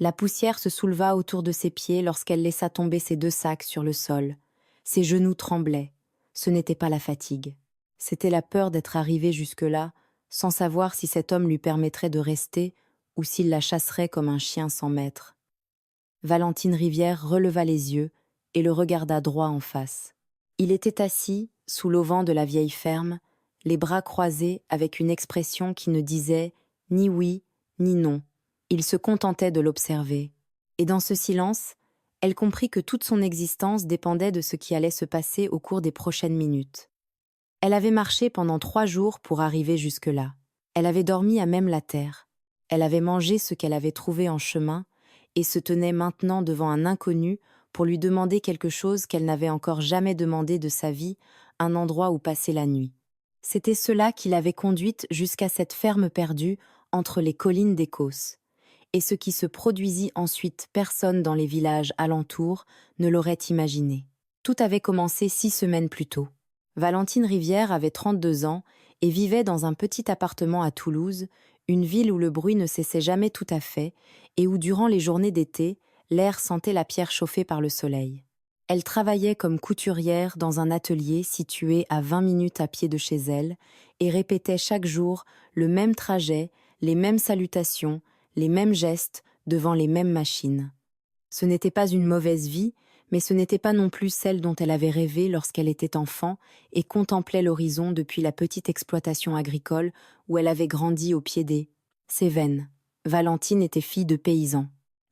La poussière se souleva autour de ses pieds lorsqu'elle laissa tomber ses 2 sacs sur le sol. Ses genoux tremblaient. Ce n'était pas la fatigue. C'était la peur d'être arrivée jusque-là, sans savoir si cet homme lui permettrait de rester ou s'il la chasserait comme un chien sans maître. Valentine Rivière releva les yeux et le regarda droit en face. Il était assis, sous l'auvent de la vieille ferme, les bras croisés avec une expression qui ne disait ni oui, ni non. Il se contentait de l'observer. Et dans ce silence, elle comprit que toute son existence dépendait de ce qui allait se passer au cours des prochaines minutes. Elle avait marché pendant 3 jours pour arriver jusque-là. Elle avait dormi à même la terre. Elle avait mangé ce qu'elle avait trouvé en chemin et se tenait maintenant devant un inconnu pour lui demander quelque chose qu'elle n'avait encore jamais demandé de sa vie, un endroit où passer la nuit. C'était cela qui l'avait conduite jusqu'à cette ferme perdue entre les collines d'Écosse. Et ce qui se produisit ensuite, personne dans les villages alentours ne l'aurait imaginé. Tout avait commencé 6 semaines plus tôt. Valentine Rivière avait 32 ans et vivait dans un petit appartement à Toulouse, une ville où le bruit ne cessait jamais tout à fait et où durant les journées d'été, l'air sentait la pierre chauffée par le soleil. Elle travaillait comme couturière dans un atelier situé à 20 minutes à pied de chez elle et répétait chaque jour le même trajet, les mêmes salutations, les mêmes gestes devant les mêmes machines. Ce n'était pas une mauvaise vie, mais ce n'était pas non plus celle dont elle avait rêvé lorsqu'elle était enfant et contemplait l'horizon depuis la petite exploitation agricole où elle avait grandi au pied des Cévennes. Valentine était fille de paysans.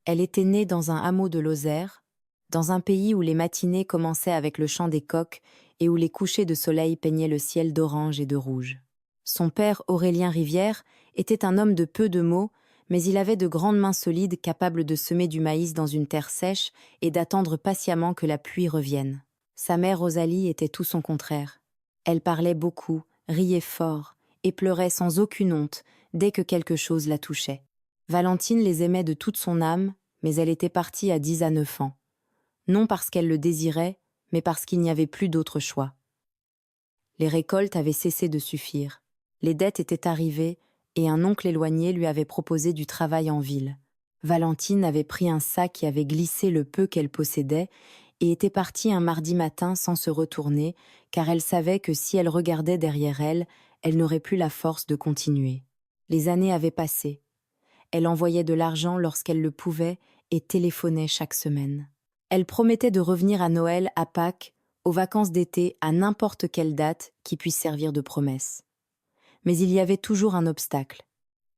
Elle était née dans un hameau de Lozère, dans un pays où les matinées commençaient avec le chant des coqs et où les couchers de soleil peignaient le ciel d'orange et de rouge. Son père, Aurélien Rivière, était un homme de peu de mots, mais il avait de grandes mains solides capables de semer du maïs dans une terre sèche et d'attendre patiemment que la pluie revienne. Sa mère Rosalie était tout son contraire. Elle parlait beaucoup, riait fort et pleurait sans aucune honte dès que quelque chose la touchait. Valentine les aimait de toute son âme, mais elle était partie à 10 à 9 ans. Non parce qu'elle le désirait, mais parce qu'il n'y avait plus d'autre choix. Les récoltes avaient cessé de suffire. Les dettes étaient arrivées et un oncle éloigné lui avait proposé du travail en ville. Valentine avait pris un sac qui avait glissé le peu qu'elle possédait et était partie un mardi matin sans se retourner, car elle savait que si elle regardait derrière elle, elle n'aurait plus la force de continuer. Les années avaient passé. Elle envoyait de l'argent lorsqu'elle le pouvait et téléphonait chaque semaine. Elle promettait de revenir à Noël, à Pâques, aux vacances d'été, à n'importe quelle date qui puisse servir de promesse. Mais il y avait toujours un obstacle.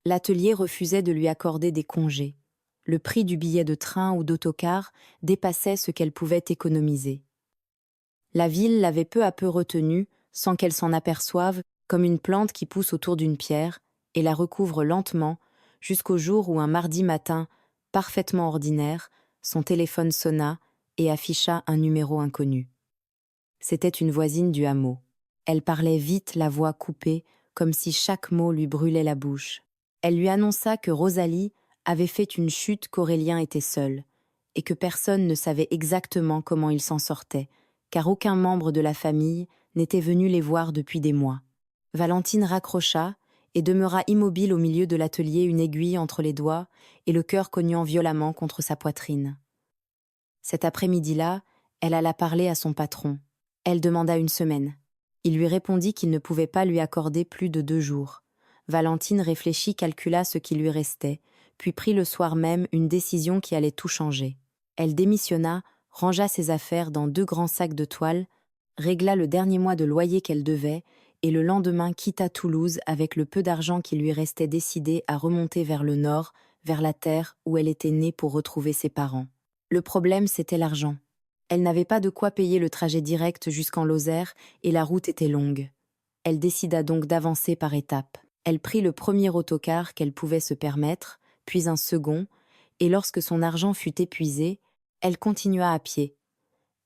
L'atelier refusait de lui accorder des congés. Le prix du billet de train ou d'autocar dépassait ce qu'elle pouvait économiser. La ville l'avait peu à peu retenue, sans qu'elle s'en aperçoive, comme une plante qui pousse autour d'une pierre, et la recouvre lentement, jusqu'au jour où un mardi matin, parfaitement ordinaire, son téléphone sonna et afficha un numéro inconnu. C'était une voisine du hameau. Elle parlait vite, la voix coupée, comme si chaque mot lui brûlait la bouche. Elle lui annonça que Rosalie avait fait une chute qu'Aurélien était seul, et que personne ne savait exactement comment il s'en sortait, car aucun membre de la famille n'était venu les voir depuis des mois. Valentine raccrocha et demeura immobile au milieu de l'atelier, une aiguille entre les doigts et le cœur cognant violemment contre sa poitrine. Cet après-midi-là, elle alla parler à son patron. Elle demanda une semaine. Il lui répondit qu'il ne pouvait pas lui accorder plus de 2 jours. Valentine réfléchit, calcula ce qui lui restait, puis prit le soir même une décision qui allait tout changer. Elle démissionna, rangea ses affaires dans 2 grands sacs de toile, régla le dernier mois de loyer qu'elle devait, et le lendemain quitta Toulouse avec le peu d'argent qui lui restait, décidée à remonter vers le nord, vers la terre où elle était née pour retrouver ses parents. Le problème, c'était l'argent. Elle n'avait pas de quoi payer le trajet direct jusqu'en Lozère et la route était longue. Elle décida donc d'avancer par étapes. Elle prit le premier autocar qu'elle pouvait se permettre, puis un second, et lorsque son argent fut épuisé, elle continua à pied.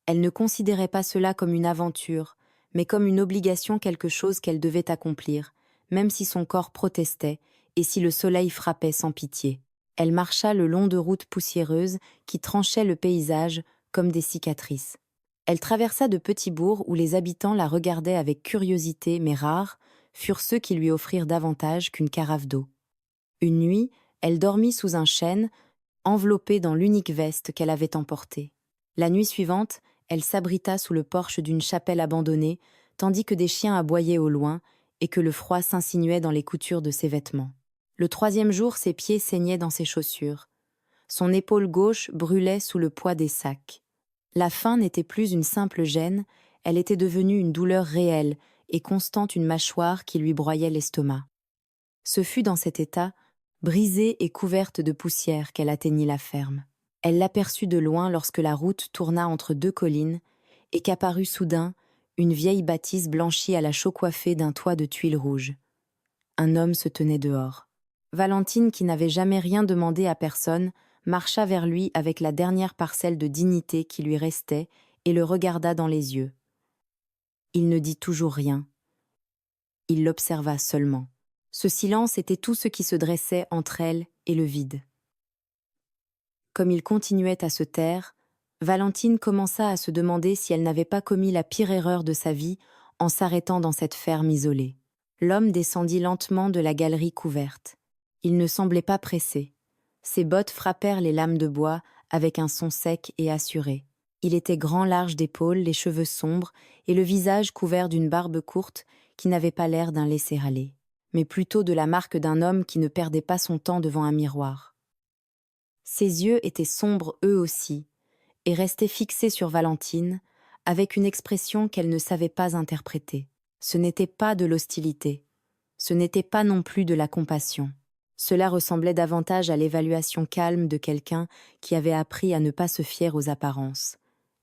Elle ne considérait pas cela comme une aventure, mais comme une obligation, quelque chose qu'elle devait accomplir, même si son corps protestait et si le soleil frappait sans pitié. Elle marcha le long de routes poussiéreuses qui tranchaient le paysage comme des cicatrices. Elle traversa de petits bourgs où les habitants la regardaient avec curiosité, mais rares furent ceux qui lui offrirent davantage qu'une carafe d'eau. Une nuit, elle dormit sous un chêne, enveloppée dans l'unique veste qu'elle avait emportée. La nuit suivante, elle s'abrita sous le porche d'une chapelle abandonnée, tandis que des chiens aboyaient au loin et que le froid s'insinuait dans les coutures de ses vêtements. Le troisième jour, ses pieds saignaient dans ses chaussures. Son épaule gauche brûlait sous le poids des sacs. La faim n'était plus une simple gêne, elle était devenue une douleur réelle et constante, une mâchoire qui lui broyait l'estomac. Ce fut dans cet état, brisée et couverte de poussière, qu'elle atteignit la ferme. Elle l'aperçut de loin lorsque la route tourna entre deux collines et qu'apparut soudain une vieille bâtisse blanchie à la chaux coiffée d'un toit de tuiles rouges. Un homme se tenait dehors. Valentine, qui n'avait jamais rien demandé à personne, marcha vers lui avec la dernière parcelle de dignité qui lui restait et le regarda dans les yeux. Il ne dit toujours rien. Il l'observa seulement. Ce silence était tout ce qui se dressait entre elle et le vide. Comme il continuait à se taire, Valentine commença à se demander si elle n'avait pas commis la pire erreur de sa vie en s'arrêtant dans cette ferme isolée. L'homme descendit lentement de la galerie couverte. Il ne semblait pas pressé. Ses bottes frappèrent les lames de bois avec un son sec et assuré. Il était grand, large d'épaules, les cheveux sombres et le visage couvert d'une barbe courte qui n'avait pas l'air d'un laisser-aller, mais plutôt de la marque d'un homme qui ne perdait pas son temps devant un miroir. Ses yeux étaient sombres eux aussi, et restaient fixés sur Valentine, avec une expression qu'elle ne savait pas interpréter. Ce n'était pas de l'hostilité, ce n'était pas non plus de la compassion. Cela ressemblait davantage à l'évaluation calme de quelqu'un qui avait appris à ne pas se fier aux apparences.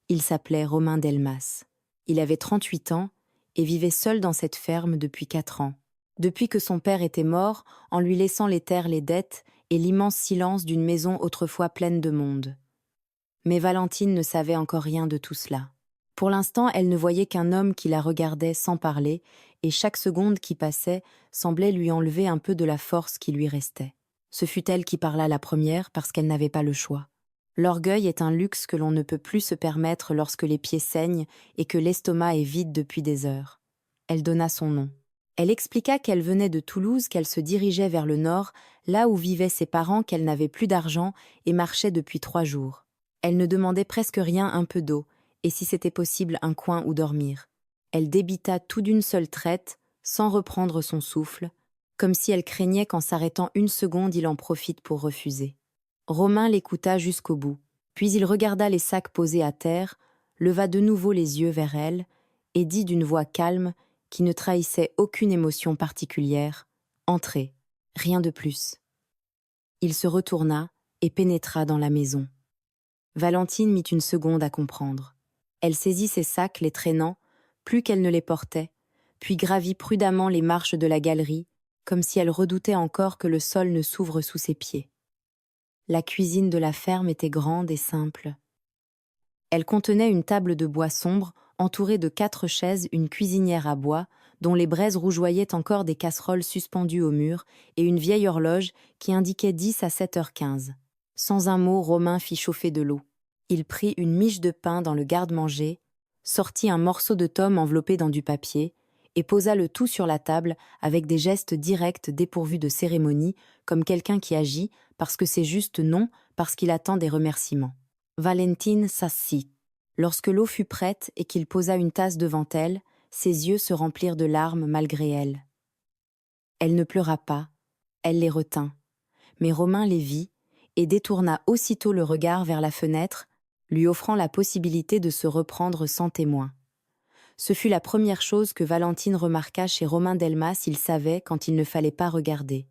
Il s'appelait Romain Delmas. Il avait 38 ans et vivait seul dans cette ferme depuis 4 ans. Depuis que son père était mort, en lui laissant les terres, les dettes et l'immense silence d'une maison autrefois pleine de monde. Mais Valentine ne savait encore rien de tout cela. Pour l'instant, elle ne voyait qu'un homme qui la regardait sans parler, et chaque seconde qui passait semblait lui enlever un peu de la force qui lui restait. Ce fut elle qui parla la première parce qu'elle n'avait pas le choix. L'orgueil est un luxe que l'on ne peut plus se permettre lorsque les pieds saignent et que l'estomac est vide depuis des heures. Elle donna son nom. Elle expliqua qu'elle venait de Toulouse, qu'elle se dirigeait vers le nord, là où vivaient ses parents, qu'elle n'avait plus d'argent et marchait depuis 3 jours. Elle ne demandait presque rien, un peu d'eau, et si c'était possible un coin où dormir. Elle débita tout d'une seule traite, sans reprendre son souffle, comme si elle craignait qu'en s'arrêtant une seconde il en profite pour refuser. Romain l'écouta jusqu'au bout, puis il regarda les sacs posés à terre, leva de nouveau les yeux vers elle, et dit d'une voix calme, qui ne trahissait aucune émotion particulière, « Entrez, rien de plus. » Il se retourna et pénétra dans la maison. Valentine mit une seconde à comprendre. Elle saisit ses sacs, les traînant, plus qu'elle ne les portait, puis gravit prudemment les marches de la galerie, comme si elle redoutait encore que le sol ne s'ouvre sous ses pieds. La cuisine de la ferme était grande et simple. Elle contenait une table de bois sombre, entourée de 4 chaises, une cuisinière à bois, dont les braises rougeoyaient encore des casseroles suspendues au mur, et une vieille horloge qui indiquait 10 à 7h15. Sans un mot, Romain fit chauffer de l'eau. Il prit une miche de pain dans le garde-manger, sortit un morceau de tome enveloppé dans du papier, et posa le tout sur la table avec des gestes directs dépourvus de cérémonie, comme quelqu'un qui agit parce que c'est juste, non parce qu'il attend des remerciements. Valentine s'assit. Lorsque l'eau fut prête et qu'il posa une tasse devant elle, ses yeux se remplirent de larmes malgré elle. Elle ne pleura pas, elle les retint. Mais Romain les vit et détourna aussitôt le regard vers la fenêtre, lui offrant la possibilité de se reprendre sans témoin. Ce fut la première chose que Valentine remarqua chez Romain Delmas, il savait quand il ne fallait pas regarder.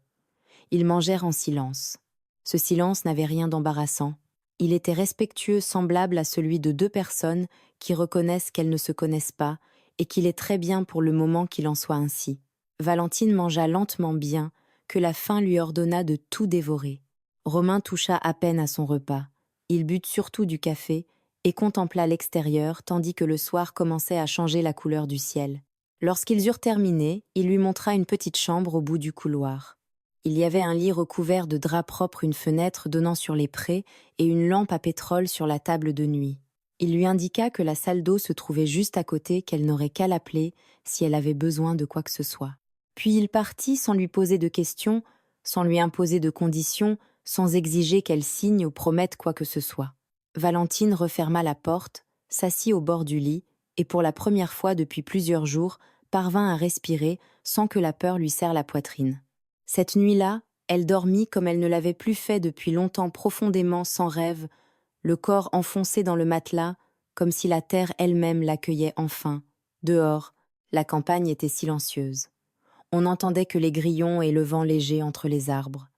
Ils mangèrent en silence. Ce silence n'avait rien d'embarrassant. Il était respectueux, semblable à celui de 2 personnes qui reconnaissent qu'elles ne se connaissent pas et qu'il est très bien pour le moment qu'il en soit ainsi. Valentine mangea lentement bien, que la faim lui ordonna de tout dévorer. Romain toucha à peine à son repas. Il but surtout du café et contempla l'extérieur tandis que le soir commençait à changer la couleur du ciel. Lorsqu'ils eurent terminé, il lui montra une petite chambre au bout du couloir. Il y avait un lit recouvert de draps propres, une fenêtre donnant sur les prés et une lampe à pétrole sur la table de nuit. Il lui indiqua que la salle d'eau se trouvait juste à côté, qu'elle n'aurait qu'à l'appeler si elle avait besoin de quoi que ce soit. Puis il partit sans lui poser de questions, sans lui imposer de conditions, sans exiger qu'elle signe ou promette quoi que ce soit. Valentine referma la porte, s'assit au bord du lit, et pour la première fois depuis plusieurs jours, parvint à respirer sans que la peur lui serre la poitrine. Cette nuit-là, elle dormit comme elle ne l'avait plus fait depuis longtemps, profondément sans rêve, le corps enfoncé dans le matelas, comme si la terre elle-même l'accueillait enfin. Dehors, la campagne était silencieuse. On n'entendait que les grillons et le vent léger entre les arbres.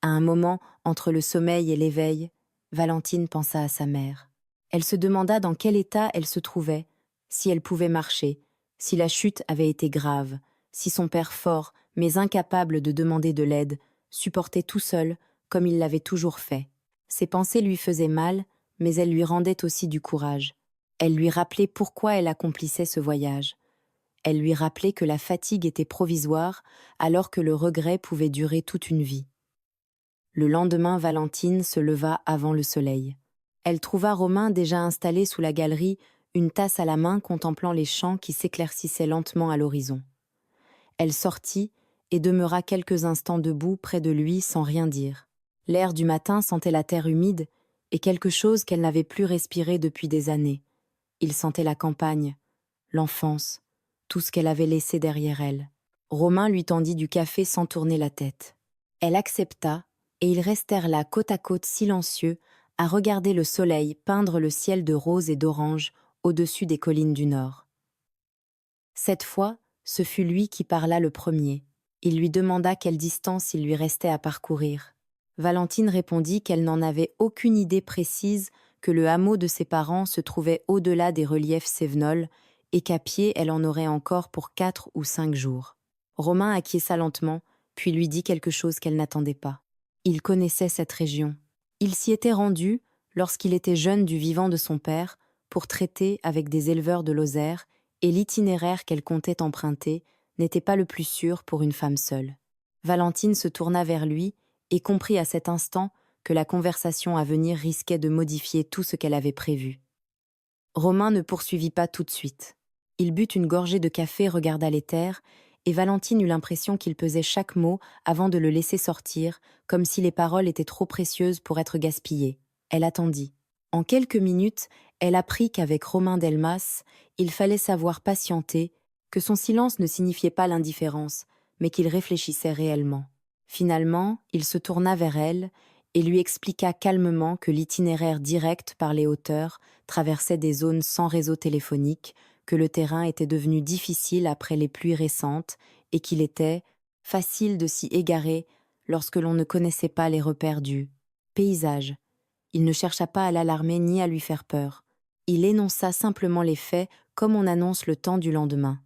À un moment, entre le sommeil et l'éveil, Valentine pensa à sa mère. Elle se demanda dans quel état elle se trouvait, si elle pouvait marcher, si la chute avait été grave, si son père fort, mais incapable de demander de l'aide, supportait tout seul, comme il l'avait toujours fait. Ses pensées lui faisaient mal, mais elles lui rendaient aussi du courage. Elle lui rappelait pourquoi elle accomplissait ce voyage. Elle lui rappelait que la fatigue était provisoire, alors que le regret pouvait durer toute une vie. Le lendemain, Valentine se leva avant le soleil. Elle trouva Romain déjà installé sous la galerie, une tasse à la main contemplant les champs qui s'éclaircissaient lentement à l'horizon. Elle sortit et demeura quelques instants debout près de lui sans rien dire. L'air du matin sentait la terre humide et quelque chose qu'elle n'avait plus respiré depuis des années. Il sentait la campagne, l'enfance, tout ce qu'elle avait laissé derrière elle. Romain lui tendit du café sans tourner la tête. Elle accepta, et ils restèrent là côte à côte silencieux, à regarder le soleil peindre le ciel de rose et d'orange au-dessus des collines du nord. Cette fois, ce fut lui qui parla le premier. Il lui demanda quelle distance il lui restait à parcourir. Valentine répondit qu'elle n'en avait aucune idée précise, que le hameau de ses parents se trouvait au-delà des reliefs cévenols et qu'à pied elle en aurait encore pour 4 ou 5 jours. Romain acquiesça lentement, puis lui dit quelque chose qu'elle n'attendait pas. Il connaissait cette région. Il s'y était rendu, lorsqu'il était jeune du vivant de son père, pour traiter avec des éleveurs de Lozère, et l'itinéraire qu'elle comptait emprunter n'était pas le plus sûr pour une femme seule. Valentine se tourna vers lui et comprit à cet instant que la conversation à venir risquait de modifier tout ce qu'elle avait prévu. Romain ne poursuivit pas tout de suite. Il but une gorgée de café, regarda les terres, et Valentine eut l'impression qu'il pesait chaque mot avant de le laisser sortir, comme si les paroles étaient trop précieuses pour être gaspillées. Elle attendit. En quelques minutes, elle apprit qu'avec Romain Delmas, il fallait savoir patienter, que son silence ne signifiait pas l'indifférence, mais qu'il réfléchissait réellement. Finalement, il se tourna vers elle et lui expliqua calmement que l'itinéraire direct par les hauteurs traversait des zones sans réseau téléphonique, que le terrain était devenu difficile après les pluies récentes et qu'il était facile de s'y égarer lorsque l'on ne connaissait pas les repères du paysage. Il ne chercha pas à l'alarmer ni à lui faire peur. Il énonça simplement les faits comme on annonce le temps du lendemain.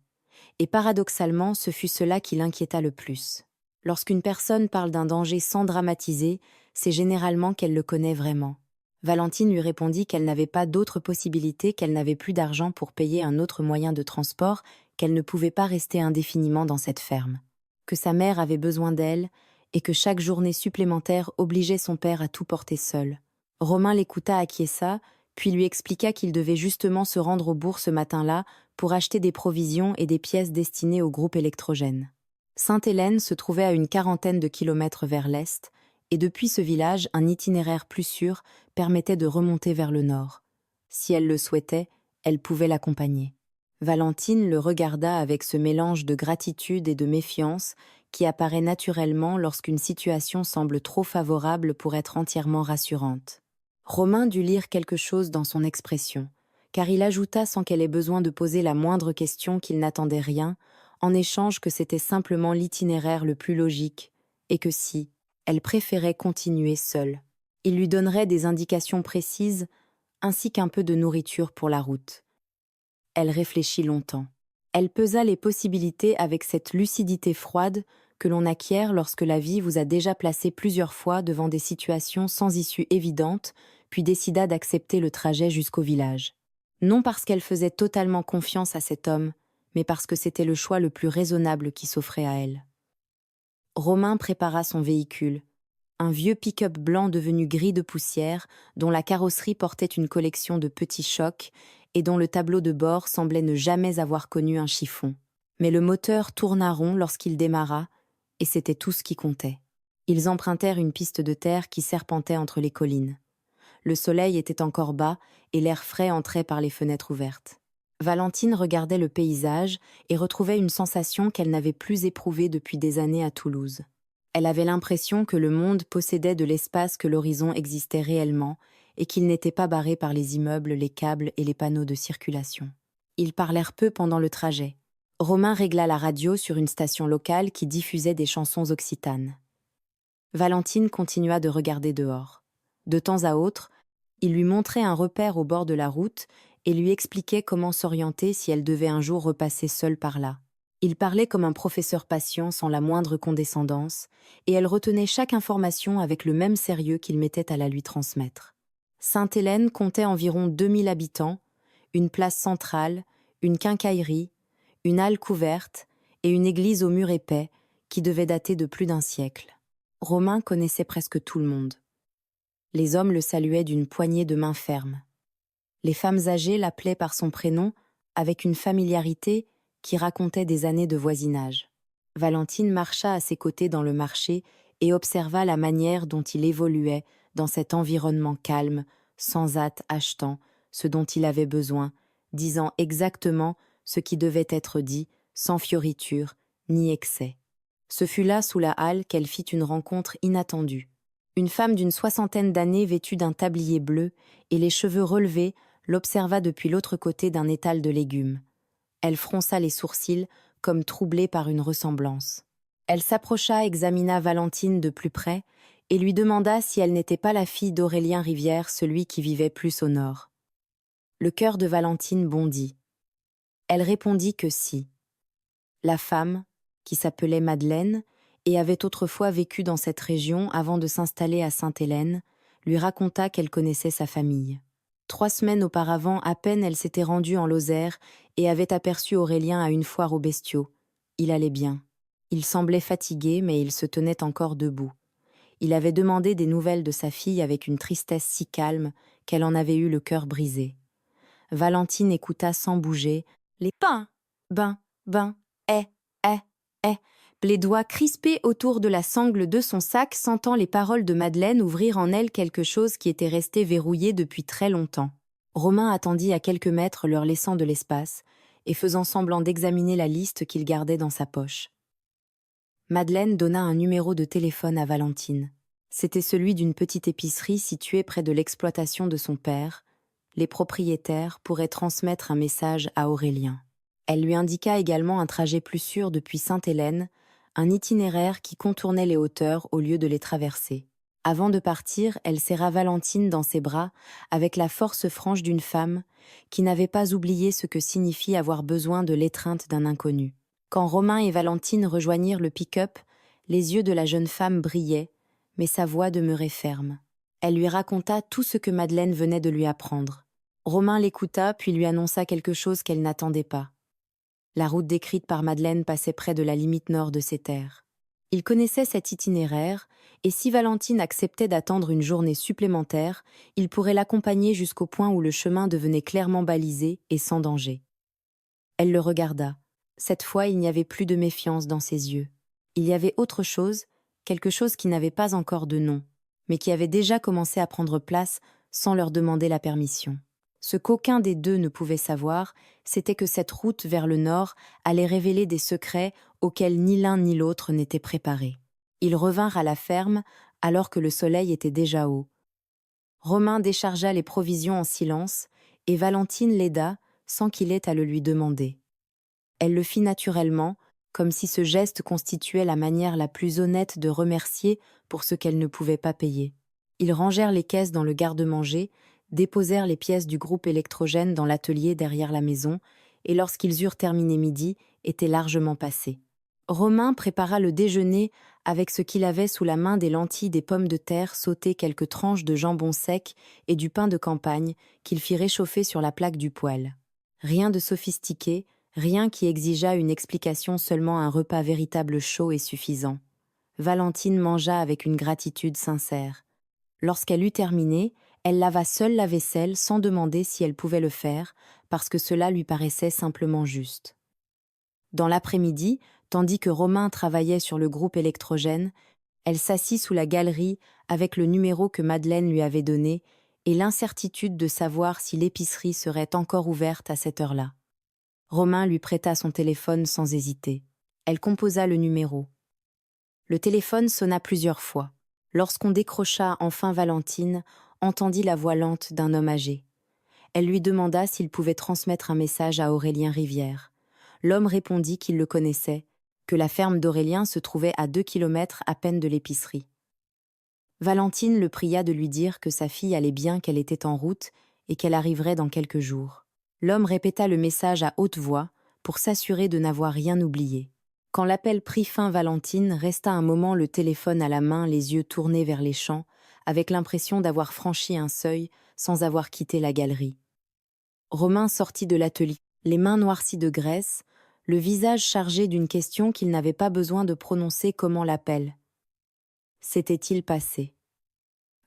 Et paradoxalement, ce fut cela qui l'inquiéta le plus. Lorsqu'une personne parle d'un danger sans dramatiser, c'est généralement qu'elle le connaît vraiment. Valentine lui répondit qu'elle n'avait pas d'autre possibilité, qu'elle n'avait plus d'argent pour payer un autre moyen de transport, qu'elle ne pouvait pas rester indéfiniment dans cette ferme, que sa mère avait besoin d'elle et que chaque journée supplémentaire obligeait son père à tout porter seul. Romain l'écouta, acquiesça, puis lui expliqua qu'il devait justement se rendre au bourg ce matin-là pour acheter des provisions et des pièces destinées au groupe électrogène. Sainte-Hélène se trouvait à une 40aine de kilomètres vers l'est, et depuis ce village, un itinéraire plus sûr permettait de remonter vers le nord. Si elle le souhaitait, elle pouvait l'accompagner. Valentine le regarda avec ce mélange de gratitude et de méfiance qui apparaît naturellement lorsqu'une situation semble trop favorable pour être entièrement rassurante. Romain dut lire quelque chose dans son expression, car il ajouta sans qu'elle ait besoin de poser la moindre question qu'il n'attendait rien, en échange que c'était simplement l'itinéraire le plus logique, et que si elle préférait continuer seule, il lui donnerait des indications précises, ainsi qu'un peu de nourriture pour la route. Elle réfléchit longtemps. Elle pesa les possibilités avec cette lucidité froide que l'on acquiert lorsque la vie vous a déjà placé plusieurs fois devant des situations sans issue évidente, puis décida d'accepter le trajet jusqu'au village. Non parce qu'elle faisait totalement confiance à cet homme, mais parce que c'était le choix le plus raisonnable qui s'offrait à elle. Romain prépara son véhicule, un vieux pick-up blanc devenu gris de poussière, dont la carrosserie portait une collection de petits chocs et dont le tableau de bord semblait ne jamais avoir connu un chiffon. Mais le moteur tourna rond lorsqu'il démarra, et c'était tout ce qui comptait. Ils empruntèrent une piste de terre qui serpentait entre les collines. Le soleil était encore bas et l'air frais entrait par les fenêtres ouvertes. Valentine regardait le paysage et retrouvait une sensation qu'elle n'avait plus éprouvée depuis des années à Toulouse. Elle avait l'impression que le monde possédait de l'espace, que l'horizon existait réellement et qu'il n'était pas barré par les immeubles, les câbles et les panneaux de circulation. Ils parlèrent peu pendant le trajet. Romain régla la radio sur une station locale qui diffusait des chansons occitanes. Valentine continua de regarder dehors. De temps à autre, il lui montrait un repère au bord de la route et lui expliquait comment s'orienter si elle devait un jour repasser seule par là. Il parlait comme un professeur patient sans la moindre condescendance, et elle retenait chaque information avec le même sérieux qu'il mettait à la lui transmettre. Sainte-Hélène comptait environ 2000 habitants, une place centrale, une quincaillerie, une halle couverte et une église aux murs épais qui devait dater de plus d'un siècle. Romain connaissait presque tout le monde. Les hommes le saluaient d'une poignée de main ferme. Les femmes âgées l'appelaient par son prénom avec une familiarité qui racontait des années de voisinage. Valentine marcha à ses côtés dans le marché et observa la manière dont il évoluait dans cet environnement calme, sans hâte, achetant ce dont il avait besoin, disant exactement ce qui devait être dit, sans fioriture ni excès. Ce fut là, sous la halle, qu'elle fit une rencontre inattendue. Une femme d'une 60aine d'années vêtue d'un tablier bleu et les cheveux relevés l'observa depuis l'autre côté d'un étal de légumes. Elle fronça les sourcils, comme troublée par une ressemblance. Elle s'approcha, examina Valentine de plus près et lui demanda si elle n'était pas la fille d'Aurélien Rivière, celui qui vivait plus au nord. Le cœur de Valentine bondit. Elle répondit que si. La femme, qui s'appelait Madeleine et avait autrefois vécu dans cette région avant de s'installer à Sainte-Hélène, lui raconta qu'elle connaissait sa famille. 3 semaines auparavant, à peine elle s'était rendue en Lozère et avait aperçu Aurélien à une foire aux bestiaux. Il allait bien. Il semblait fatigué, mais il se tenait encore debout. Il avait demandé des nouvelles de sa fille avec une tristesse si calme qu'elle en avait eu le cœur brisé. Valentine écouta sans bouger, les pains, eh, eh, eh, les doigts crispés autour de la sangle de son sac, sentant les paroles de Madeleine ouvrir en elle quelque chose qui était resté verrouillé depuis très longtemps. Romain attendit à quelques mètres, leur laissant de l'espace, et faisant semblant d'examiner la liste qu'il gardait dans sa poche. Madeleine donna un numéro de téléphone à Valentine. C'était celui d'une petite épicerie située près de l'exploitation de son père. Les propriétaires pourraient transmettre un message à Aurélien. Elle lui indiqua également un trajet plus sûr depuis Sainte-Hélène, un itinéraire qui contournait les hauteurs au lieu de les traverser. Avant de partir, elle serra Valentine dans ses bras avec la force franche d'une femme qui n'avait pas oublié ce que signifie avoir besoin de l'étreinte d'un inconnu. Quand Romain et Valentine rejoignirent le pick-up, les yeux de la jeune femme brillaient, mais sa voix demeurait ferme. Elle lui raconta tout ce que Madeleine venait de lui apprendre. Romain l'écouta puis lui annonça quelque chose qu'elle n'attendait pas. La route décrite par Madeleine passait près de la limite nord de ses terres. Il connaissait cet itinéraire, et si Valentine acceptait d'attendre une journée supplémentaire, il pourrait l'accompagner jusqu'au point où le chemin devenait clairement balisé et sans danger. Elle le regarda. Cette fois, il n'y avait plus de méfiance dans ses yeux. Il y avait autre chose, quelque chose qui n'avait pas encore de nom, mais qui avait déjà commencé à prendre place sans leur demander la permission. Ce qu'aucun des deux ne pouvait savoir, c'était que cette route vers le nord allait révéler des secrets auxquels ni l'un ni l'autre n'étaient préparés. Ils revinrent à la ferme alors que le soleil était déjà haut. Romain déchargea les provisions en silence et Valentine l'aida sans qu'il ait à le lui demander. Elle le fit naturellement, comme si ce geste constituait la manière la plus honnête de remercier pour ce qu'elle ne pouvait pas payer. Ils rangèrent les caisses dans le garde-manger, déposèrent les pièces du groupe électrogène dans l'atelier derrière la maison, et lorsqu'ils eurent terminé midi, étaient largement passés. Romain prépara le déjeuner avec ce qu'il avait sous la main, des lentilles, des pommes de terre sautées, quelques tranches de jambon sec et du pain de campagne qu'il fit réchauffer sur la plaque du poêle. Rien de sophistiqué, rien qui exigeât une explication, seulement un repas véritable chaud et suffisant. Valentine mangea avec une gratitude sincère. Lorsqu'elle eut terminé, elle lava seule la vaisselle sans demander si elle pouvait le faire, parce que cela lui paraissait simplement juste. Dans l'après-midi, tandis que Romain travaillait sur le groupe électrogène, Elle s'assit sous la galerie avec le numéro que Madeleine lui avait donné et l'incertitude de savoir si l'épicerie serait encore ouverte à cette heure-là. Romain lui prêta son téléphone sans hésiter. Elle composa le numéro. Le téléphone sonna plusieurs fois. Lorsqu'on décrocha, enfin Valentine entendit la voix lente d'un homme âgé. Elle lui demanda s'il pouvait transmettre un message à Aurélien Rivière. L'homme répondit qu'il le connaissait, que la ferme d'Aurélien se trouvait à 2 kilomètres à peine de l'épicerie. Valentine le pria de lui dire que sa fille allait bien, qu'elle était en route et qu'elle arriverait dans quelques jours. L'homme répéta le message à haute voix pour s'assurer de n'avoir rien oublié. Quand l'appel prit fin, Valentine resta un moment le téléphone à la main, les yeux tournés vers les champs, avec l'impression d'avoir franchi un seuil sans avoir quitté la galerie. Romain sortit de l'atelier, les mains noircies de graisse, le visage chargé d'une question qu'il n'avait pas besoin de prononcer. Comment l'appel s'était-il passé?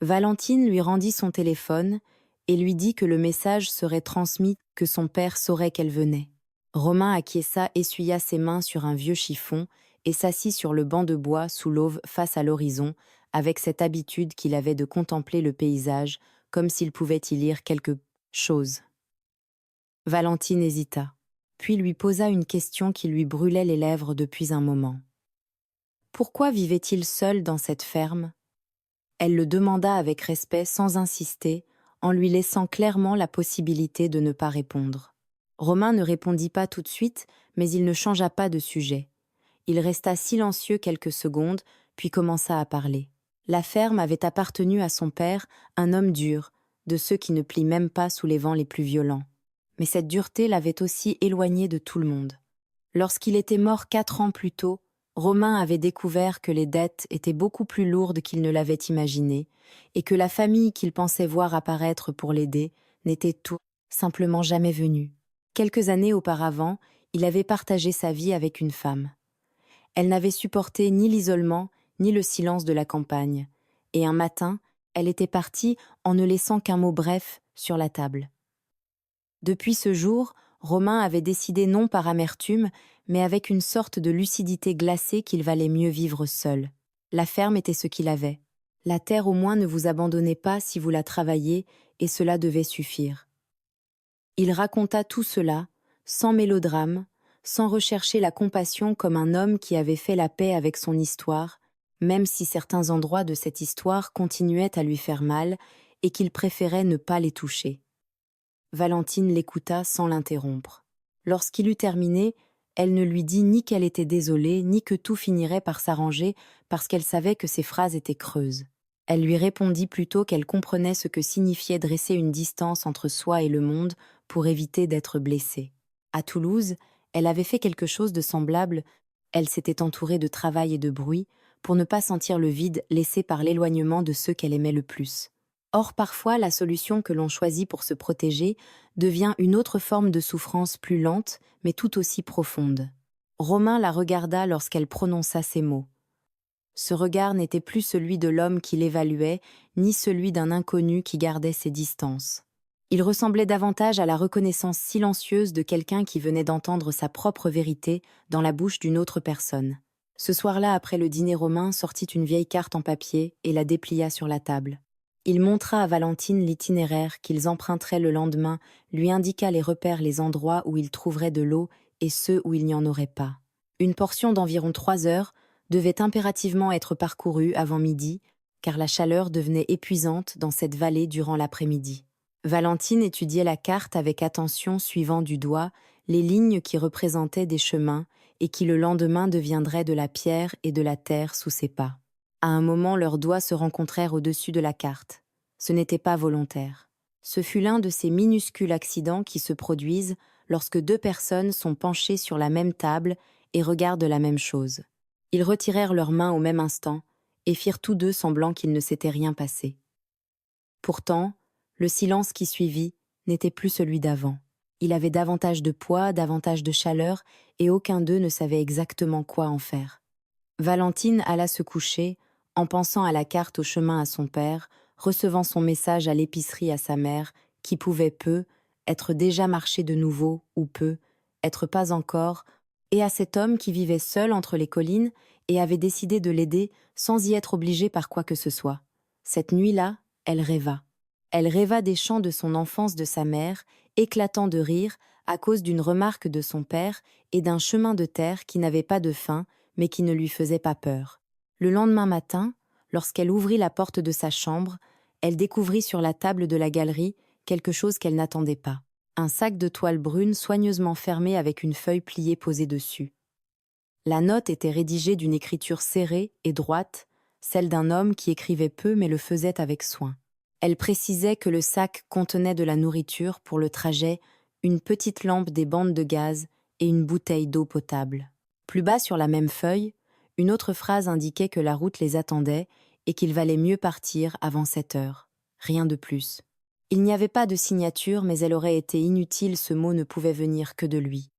Valentine lui rendit son téléphone et lui dit que le message serait transmis, que son père saurait qu'elle venait. Romain acquiesça, essuya ses mains sur un vieux chiffon et s'assit sur le banc de bois sous l'aube face à l'horizon, avec cette habitude qu'il avait de contempler le paysage comme s'il pouvait y lire quelque chose. Valentine hésita, puis lui posa une question qui lui brûlait les lèvres depuis un moment. Pourquoi vivait-il seul dans cette ferme? Elle le demanda avec respect sans insister, en lui laissant clairement la possibilité de ne pas répondre. Romain ne répondit pas tout de suite, mais il ne changea pas de sujet. Il resta silencieux quelques secondes, puis commença à parler. La ferme avait appartenu à son père, un homme dur, de ceux qui ne plient même pas sous les vents les plus violents. Mais cette dureté l'avait aussi éloigné de tout le monde. Lorsqu'il était mort 4 ans plus tôt, Romain avait découvert que les dettes étaient beaucoup plus lourdes qu'il ne l'avait imaginé, et que la famille qu'il pensait voir apparaître pour l'aider n'était tout simplement jamais venue. Quelques années auparavant, il avait partagé sa vie avec une femme. Elle n'avait supporté ni l'isolement, ni le silence de la campagne, et un matin, elle était partie en ne laissant qu'un mot bref sur la table. Depuis ce jour, Romain avait décidé non par amertume, mais avec une sorte de lucidité glacée qu'il valait mieux vivre seul. La ferme était ce qu'il avait. La terre au moins ne vous abandonnait pas si vous la travailliez, et cela devait suffire. Il raconta tout cela, sans mélodrame, sans rechercher la compassion comme un homme qui avait fait la paix avec son histoire, même si certains endroits de cette histoire continuaient à lui faire mal et qu'il préférait ne pas les toucher. Valentine l'écouta sans l'interrompre. Lorsqu'il eut terminé, elle ne lui dit ni qu'elle était désolée, ni que tout finirait par s'arranger, parce qu'elle savait que ses phrases étaient creuses. Elle lui répondit plutôt qu'elle comprenait ce que signifiait dresser une distance entre soi et le monde pour éviter d'être blessée. À Toulouse, elle avait fait quelque chose de semblable. Elle s'était entourée de travail et de bruit pour ne pas sentir le vide laissé par l'éloignement de ceux qu'elle aimait le plus. Or, parfois, la solution que l'on choisit pour se protéger devient une autre forme de souffrance plus lente, mais tout aussi profonde. Romain la regarda lorsqu'elle prononça ces mots. Ce regard n'était plus celui de l'homme qui l'évaluait, ni celui d'un inconnu qui gardait ses distances. Il ressemblait davantage à la reconnaissance silencieuse de quelqu'un qui venait d'entendre sa propre vérité dans la bouche d'une autre personne. Ce soir-là, après le dîner, Romain sortit une vieille carte en papier et la déplia sur la table. Il montra à Valentine l'itinéraire qu'ils emprunteraient le lendemain, lui indiqua les repères, les endroits où ils trouveraient de l'eau et ceux où il n'y en aurait pas. Une portion d'environ 3 heures devait impérativement être parcourue avant midi, car la chaleur devenait épuisante dans cette vallée durant l'après-midi. Valentine étudiait la carte avec attention, suivant du doigt les lignes qui représentaient des chemins et qui le lendemain deviendraient de la pierre et de la terre sous ses pas. À un moment, leurs doigts se rencontrèrent au-dessus de la carte. Ce n'était pas volontaire. Ce fut l'un de ces minuscules accidents qui se produisent lorsque 2 personnes sont penchées sur la même table et regardent la même chose. Ils retirèrent leurs mains au même instant et firent tous deux semblant qu'il ne s'était rien passé. Pourtant, le silence qui suivit n'était plus celui d'avant. Il avait davantage de poids, davantage de chaleur, et aucun d'eux ne savait exactement quoi en faire. Valentine alla se coucher, en pensant à la carte au chemin à son père, recevant son message à l'épicerie à sa mère, qui pouvait peu, être déjà marché de nouveau, ou peu, être pas encore, et à cet homme qui vivait seul entre les collines et avait décidé de l'aider sans y être obligée par quoi que ce soit. Cette nuit-là, elle rêva. Elle rêva des chants de son enfance de sa mère, éclatant de rire à cause d'une remarque de son père et d'un chemin de terre qui n'avait pas de fin, mais qui ne lui faisait pas peur. Le lendemain matin, lorsqu'elle ouvrit la porte de sa chambre, elle découvrit sur la table de la galerie quelque chose qu'elle n'attendait pas. Un sac de toile brune soigneusement fermé avec une feuille pliée posée dessus. La note était rédigée d'une écriture serrée et droite, celle d'un homme qui écrivait peu mais le faisait avec soin. Elle précisait que le sac contenait de la nourriture pour le trajet, une petite lampe, des bandes de gaz et une bouteille d'eau potable. Plus bas sur la même feuille, une autre phrase indiquait que la route les attendait et qu'il valait mieux partir avant 7 heures. Rien de plus. Il n'y avait pas de signature, mais elle aurait été inutile, ce mot ne pouvait venir que de lui.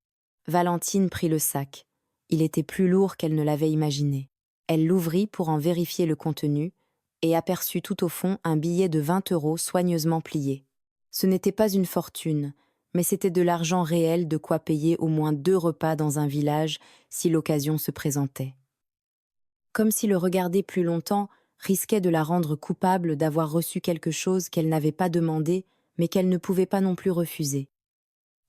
Valentine prit le sac. Il était plus lourd qu'elle ne l'avait imaginé. Elle l'ouvrit pour en vérifier le contenu et aperçut tout au fond un billet de 20 € soigneusement plié. Ce n'était pas une fortune, mais c'était de l'argent réel, de quoi payer au moins 2 repas dans un village si l'occasion se présentait. Comme si le regarder plus longtemps risquait de la rendre coupable d'avoir reçu quelque chose qu'elle n'avait pas demandé, mais qu'elle ne pouvait pas non plus refuser.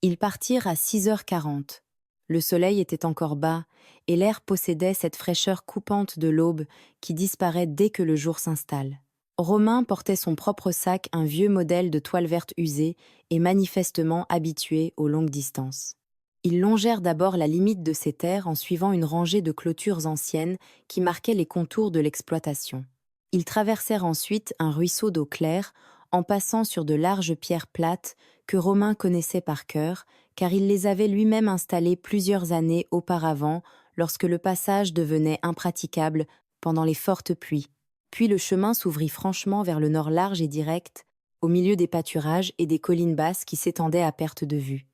Ils partirent à 6h40. Le soleil était encore bas, et l'air possédait cette fraîcheur coupante de l'aube qui disparaît dès que le jour s'installe. Romain portait son propre sac, un vieux modèle de toile verte usée et manifestement habitué aux longues distances. Ils longèrent d'abord la limite de ces terres en suivant une rangée de clôtures anciennes qui marquaient les contours de l'exploitation. Ils traversèrent ensuite un ruisseau d'eau claire en passant sur de larges pierres plates que Romain connaissait par cœur, car il les avait lui-même installées plusieurs années auparavant lorsque le passage devenait impraticable pendant les fortes pluies. Puis le chemin s'ouvrit franchement vers le nord large et direct, au milieu des pâturages et des collines basses qui s'étendaient à perte de vue.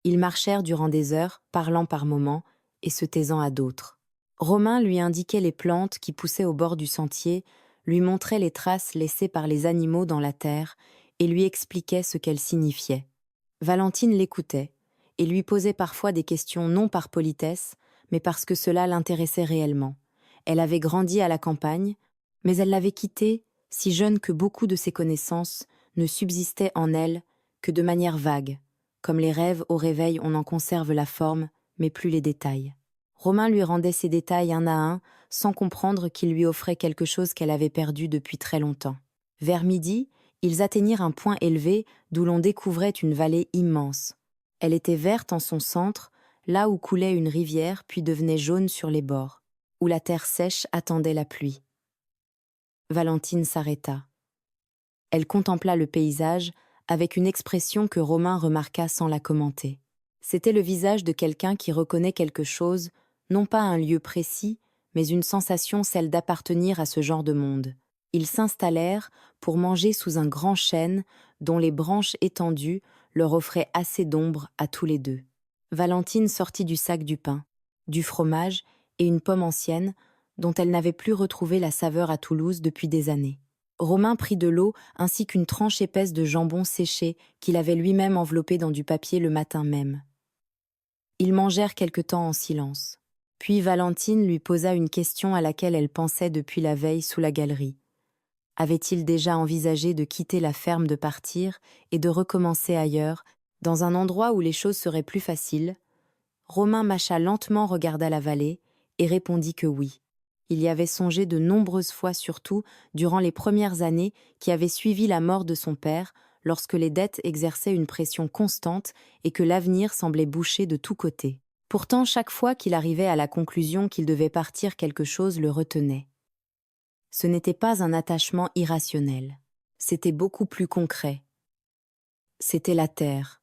Ils marchèrent durant des heures, parlant par moments et se taisant à d'autres. Romain lui indiquait les plantes qui poussaient au bord du sentier, lui montrait les traces laissées par les animaux dans la terre et lui expliquait ce qu'elles signifiaient. Valentine l'écoutait et lui posait parfois des questions non par politesse, mais parce que cela l'intéressait réellement. Elle avait grandi à la campagne, mais elle l'avait quittée, si jeune que beaucoup de ses connaissances ne subsistaient en elle que de manière vague. Comme les rêves, au réveil, on en conserve la forme, mais plus les détails. Romain lui rendait ces détails un à un, sans comprendre qu'il lui offrait quelque chose qu'elle avait perdu depuis très longtemps. Vers midi, ils atteignirent un point élevé d'où l'on découvrait une vallée immense. Elle était verte en son centre, là où coulait une rivière puis devenait jaune sur les bords, où la terre sèche attendait la pluie. Valentine s'arrêta. Elle contempla le paysage avec une expression que Romain remarqua sans la commenter. C'était le visage de quelqu'un qui reconnaît quelque chose, non pas un lieu précis, mais une sensation, celle d'appartenir à ce genre de monde. Ils s'installèrent pour manger sous un grand chêne dont les branches étendues leur offraient assez d'ombre à tous les deux. Valentine sortit du sac du pain, du fromage et une pomme ancienne dont elle n'avait plus retrouvé la saveur à Toulouse depuis des années. Romain prit de l'eau ainsi qu'une tranche épaisse de jambon séché qu'il avait lui-même enveloppé dans du papier le matin même. Ils mangèrent quelque temps en silence. Puis Valentine lui posa une question à laquelle elle pensait depuis la veille sous la galerie. Avait-il déjà envisagé de quitter la ferme, de partir et de recommencer ailleurs, dans un endroit où les choses seraient plus faciles? Romain mâcha lentement, regarda la vallée et répondit que oui. Il y avait songé de nombreuses fois, surtout durant les premières années qui avaient suivi la mort de son père, lorsque les dettes exerçaient une pression constante et que l'avenir semblait bouché de tous côtés. Pourtant, chaque fois qu'il arrivait à la conclusion qu'il devait partir, quelque chose le retenait. Ce n'était pas un attachement irrationnel. C'était beaucoup plus concret. C'était la terre.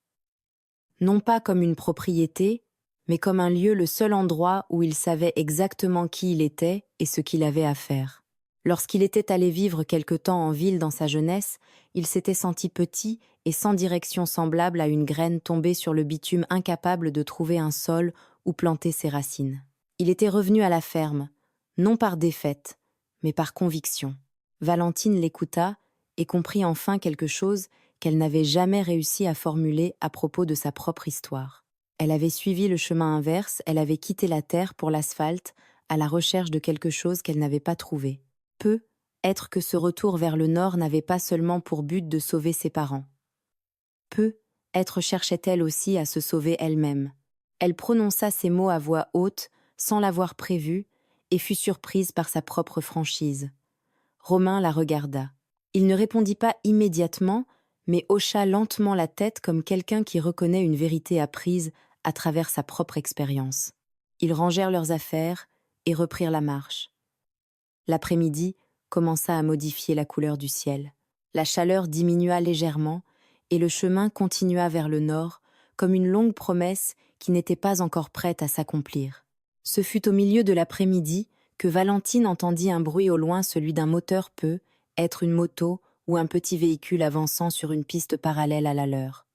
Non pas comme une propriété, mais comme un lieu, le seul endroit où il savait exactement qui il était et ce qu'il avait à faire. Lorsqu'il était allé vivre quelque temps en ville dans sa jeunesse, il s'était senti petit et sans direction, semblable à une graine tombée sur le bitume, incapable de trouver un sol où planter ses racines. Il était revenu à la ferme, non par défaite, mais par conviction. Valentine l'écouta et comprit enfin quelque chose qu'elle n'avait jamais réussi à formuler à propos de sa propre histoire. Elle avait suivi le chemin inverse, elle avait quitté la terre pour l'asphalte, à la recherche de quelque chose qu'elle n'avait pas trouvé. Peut-être que ce retour vers le nord n'avait pas seulement pour but de sauver ses parents. Peut-être cherchait-elle aussi à se sauver elle-même. Elle prononça ces mots à voix haute, sans l'avoir prévu, et fut surprise par sa propre franchise. Romain la regarda. Il ne répondit pas immédiatement, mais hocha lentement la tête comme quelqu'un qui reconnaît une vérité apprise à travers sa propre expérience. Ils rangèrent leurs affaires et reprirent la marche. L'après-midi commença à modifier la couleur du ciel. La chaleur diminua légèrement et le chemin continua vers le nord, comme une longue promesse qui n'était pas encore prête à s'accomplir. Ce fut au milieu de l'après-midi que Valentine entendit un bruit au loin, celui d'un moteur, peut être une moto ou un petit véhicule avançant sur une piste parallèle à la leur.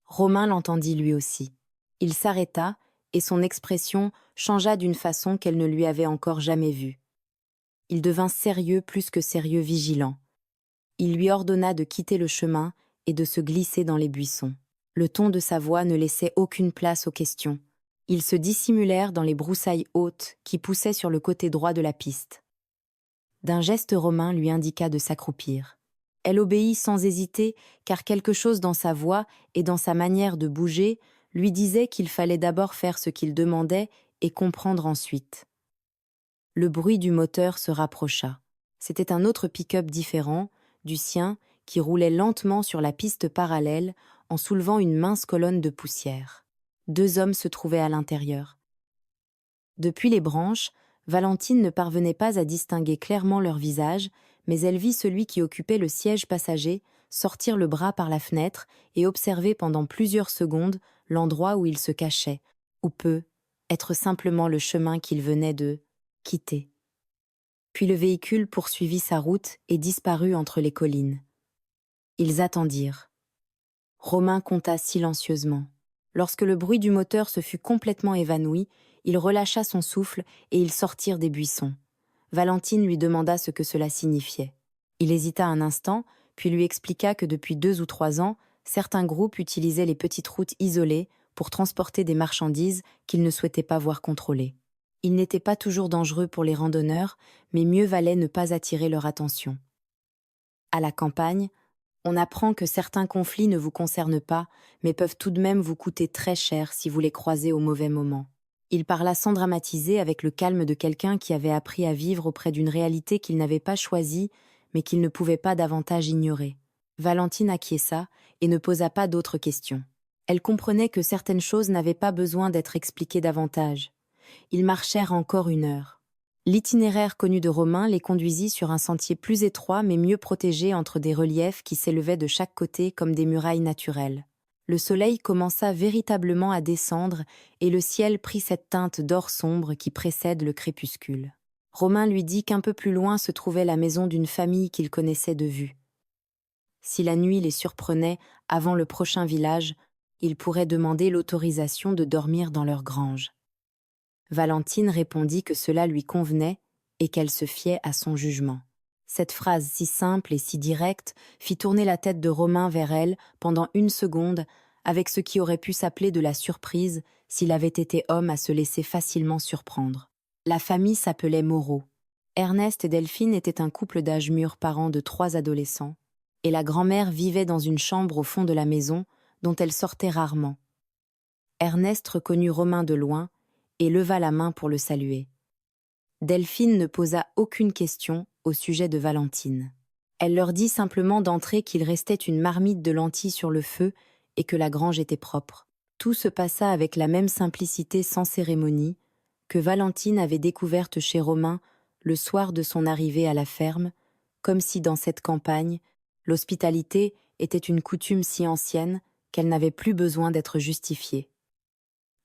Romain l'entendit lui aussi. Il s'arrêta et son expression changea d'une façon qu'elle ne lui avait encore jamais vue. Il devint sérieux, plus que sérieux, vigilant. Il lui ordonna de quitter le chemin et de se glisser dans les buissons. Le ton de sa voix ne laissait aucune place aux questions. Ils se dissimulèrent dans les broussailles hautes qui poussaient sur le côté droit de la piste. D'un geste, Romain lui indiqua de s'accroupir. Elle obéit sans hésiter, car quelque chose dans sa voix et dans sa manière de bouger lui disait qu'il fallait d'abord faire ce qu'il demandait et comprendre ensuite. Le bruit du moteur se rapprocha. C'était un autre pick-up différent, du sien, qui roulait lentement sur la piste parallèle en soulevant une mince colonne de poussière. 2 hommes se trouvaient à l'intérieur. Depuis les branches, Valentine ne parvenait pas à distinguer clairement leur visage, mais elle vit celui qui occupait le siège passager sortir le bras par la fenêtre et observer pendant plusieurs secondes l'endroit où il se cachait, ou peut être simplement le chemin qu'il venait de quitter. Puis le véhicule poursuivit sa route et disparut entre les collines. Ils attendirent. Romain compta silencieusement. Lorsque le bruit du moteur se fut complètement évanoui, il relâcha son souffle et ils sortirent des buissons. Valentine lui demanda ce que cela signifiait. Il hésita un instant, puis lui expliqua que depuis 2 ou 3 ans, certains groupes utilisaient les petites routes isolées pour transporter des marchandises qu'ils ne souhaitaient pas voir contrôlées. Il n'était pas toujours dangereux pour les randonneurs, mais mieux valait ne pas attirer leur attention. À la campagne, on apprend que certains conflits ne vous concernent pas, mais peuvent tout de même vous coûter très cher si vous les croisez au mauvais moment. Il parla sans dramatiser, avec le calme de quelqu'un qui avait appris à vivre auprès d'une réalité qu'il n'avait pas choisie, mais qu'il ne pouvait pas davantage ignorer. Valentine acquiesça et ne posa pas d'autres questions. Elle comprenait que certaines choses n'avaient pas besoin d'être expliquées davantage. Ils marchèrent encore 1 heure. L'itinéraire connu de Romain les conduisit sur un sentier plus étroit mais mieux protégé entre des reliefs qui s'élevaient de chaque côté comme des murailles naturelles. Le soleil commença véritablement à descendre et le ciel prit cette teinte d'or sombre qui précède le crépuscule. Romain lui dit qu'un peu plus loin se trouvait la maison d'une famille qu'il connaissait de vue. Si la nuit les surprenait avant le prochain village, il pourrait demander l'autorisation de dormir dans leur grange. Valentine répondit que cela lui convenait et qu'elle se fiait à son jugement. Cette phrase si simple et si directe fit tourner la tête de Romain vers elle pendant 1 seconde, avec ce qui aurait pu s'appeler de la surprise s'il avait été homme à se laisser facilement surprendre. La famille s'appelait Moreau. Ernest et Delphine étaient un couple d'âge mûr, parents de 3 adolescents, et la grand-mère vivait dans une chambre au fond de la maison dont elle sortait rarement. Ernest reconnut Romain de loin et leva la main pour le saluer. Delphine ne posa aucune question au sujet de Valentine. Elle leur dit simplement d'entrer qu'il restait une marmite de lentilles sur le feu et que la grange était propre. Tout se passa avec la même simplicité sans cérémonie que Valentine avait découverte chez Romain le soir de son arrivée à la ferme, comme si dans cette campagne, l'hospitalité était une coutume si ancienne qu'elle n'avait plus besoin d'être justifiée.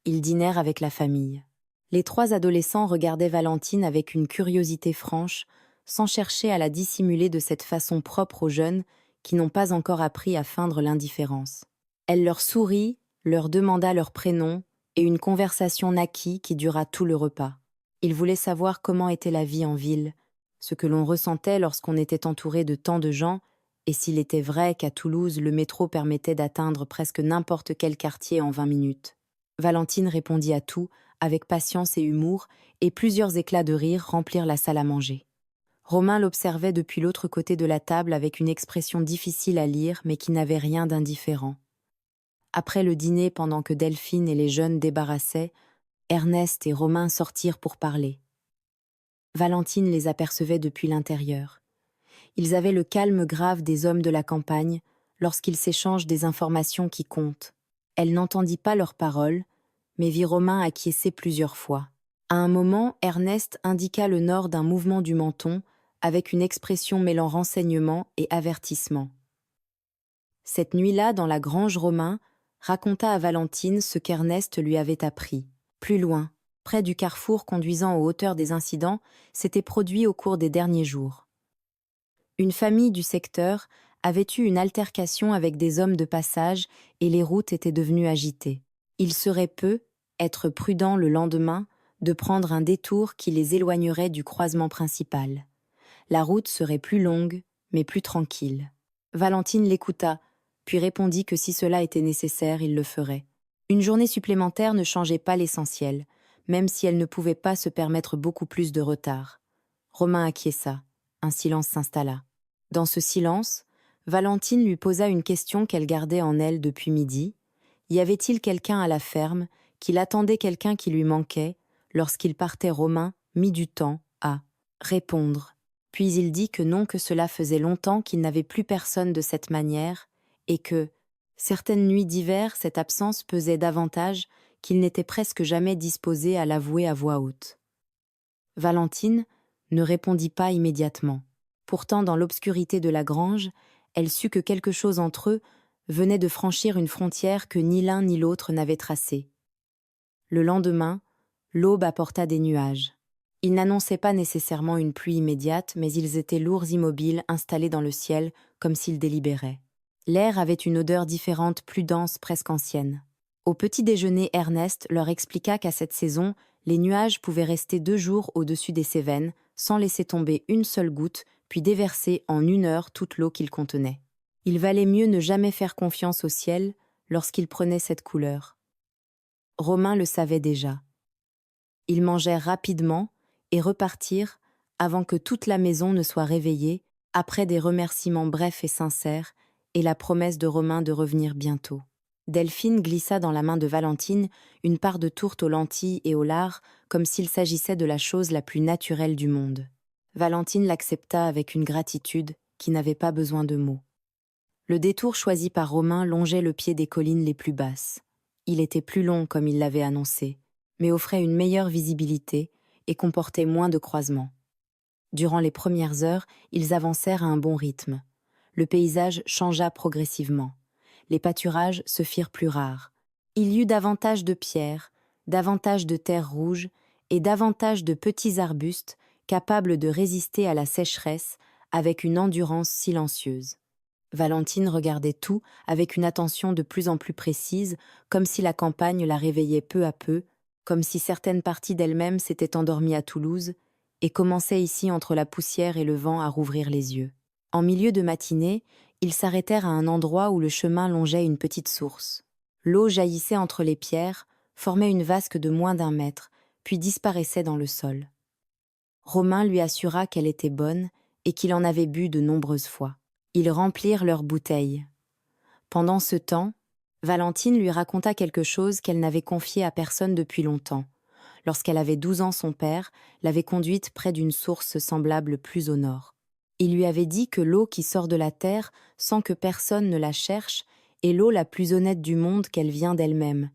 Ils dînèrent avec la famille. Les 3 adolescents regardaient Valentine avec une curiosité franche, sans chercher à la dissimuler de cette façon propre aux jeunes qui n'ont pas encore appris à feindre l'indifférence. Elle leur sourit, leur demanda leur prénom, et une conversation naquit qui dura tout le repas. Ils voulaient savoir comment était la vie en ville, ce que l'on ressentait lorsqu'on était entouré de tant de gens, et s'il était vrai qu'à Toulouse, le métro permettait d'atteindre presque n'importe quel quartier en 20 minutes. Valentine répondit à tout, avec patience et humour, et plusieurs éclats de rire remplirent la salle à manger. Romain l'observait depuis l'autre côté de la table avec une expression difficile à lire mais qui n'avait rien d'indifférent. Après le dîner, pendant que Delphine et les jeunes débarrassaient, Ernest et Romain sortirent pour parler. Valentine les apercevait depuis l'intérieur. Ils avaient le calme grave des hommes de la campagne lorsqu'ils s'échangent des informations qui comptent. Elle n'entendit pas leurs paroles, mais vit Romain acquiescer plusieurs fois. À un moment, Ernest indiqua le nord d'un mouvement du menton, avec une expression mêlant renseignement et avertissement. Cette nuit-là, dans la grange Romain, raconta à Valentine ce qu'Ernest lui avait appris. Plus loin, près du carrefour conduisant aux hauteurs des incidents, s'était produit au cours des derniers jours. Une famille du secteur avait eu une altercation avec des hommes de passage et les routes étaient devenues agitées. Il serait peu, être prudent le lendemain, de prendre un détour qui les éloignerait du croisement principal. La route serait plus longue, mais plus tranquille. Valentine l'écouta, puis répondit que si cela était nécessaire, il le ferait. Une journée supplémentaire ne changeait pas l'essentiel, même si elle ne pouvait pas se permettre beaucoup plus de retard. Romain acquiesça. Un silence s'installa. Dans ce silence, Valentine lui posa une question qu'elle gardait en elle depuis midi. Y avait-il quelqu'un à la ferme, qu'il attendait quelqu'un qui lui manquait, lorsqu'il partait Romain mit du temps à répondre. Puis il dit que non, que cela faisait longtemps qu'il n'avait plus personne de cette manière, et que, certaines nuits d'hiver, cette absence pesait davantage qu'il n'était presque jamais disposé à l'avouer à voix haute. Valentine ne répondit pas immédiatement. Pourtant, dans l'obscurité de la grange, elle sut que quelque chose entre eux venait de franchir une frontière que ni l'un ni l'autre n'avait tracée. Le lendemain, l'aube apporta des nuages. Ils n'annonçaient pas nécessairement une pluie immédiate, mais ils étaient lourds immobiles installés dans le ciel, comme s'ils délibéraient. L'air avait une odeur différente, plus dense, presque ancienne. Au petit déjeuner, Ernest leur expliqua qu'à cette saison, les nuages pouvaient rester 2 jours au-dessus des Cévennes, sans laisser tomber une seule goutte, puis déverser en 1 heure toute l'eau qu'ils contenaient. Il valait mieux ne jamais faire confiance au ciel lorsqu'il prenait cette couleur. Romain le savait déjà. Ils mangèrent rapidement et repartirent avant que toute la maison ne soit réveillée, après des remerciements brefs et sincères, et la promesse de Romain de revenir bientôt. Delphine glissa dans la main de Valentine une part de tourte aux lentilles et au lard, comme s'il s'agissait de la chose la plus naturelle du monde. Valentine l'accepta avec une gratitude qui n'avait pas besoin de mots. Le détour choisi par Romain longeait le pied des collines les plus basses. Il était plus long comme il l'avait annoncé, mais offrait une meilleure visibilité et comportait moins de croisements. Durant les premières heures, ils avancèrent à un bon rythme. Le paysage changea progressivement. Les pâturages se firent plus rares. Il y eut davantage de pierres, davantage de terre rouge et davantage de petits arbustes capables de résister à la sécheresse avec une endurance silencieuse. Valentine regardait tout avec une attention de plus en plus précise, comme si la campagne la réveillait peu à peu, comme si certaines parties d'elle-même s'étaient endormies à Toulouse et commençaient ici entre la poussière et le vent à rouvrir les yeux. En milieu de matinée, ils s'arrêtèrent à un endroit où le chemin longeait une petite source. L'eau jaillissait entre les pierres, formait une vasque de moins d'1 mètre, puis disparaissait dans le sol. Romain lui assura qu'elle était bonne et qu'il en avait bu de nombreuses fois. Ils remplirent leurs bouteilles. Pendant ce temps, Valentine lui raconta quelque chose qu'elle n'avait confié à personne depuis longtemps. Lorsqu'elle avait 12 ans, son père l'avait conduite près d'une source semblable plus au nord. Il lui avait dit que l'eau qui sort de la terre, sans que personne ne la cherche, est l'eau la plus honnête du monde, qu'elle vient d'elle-même,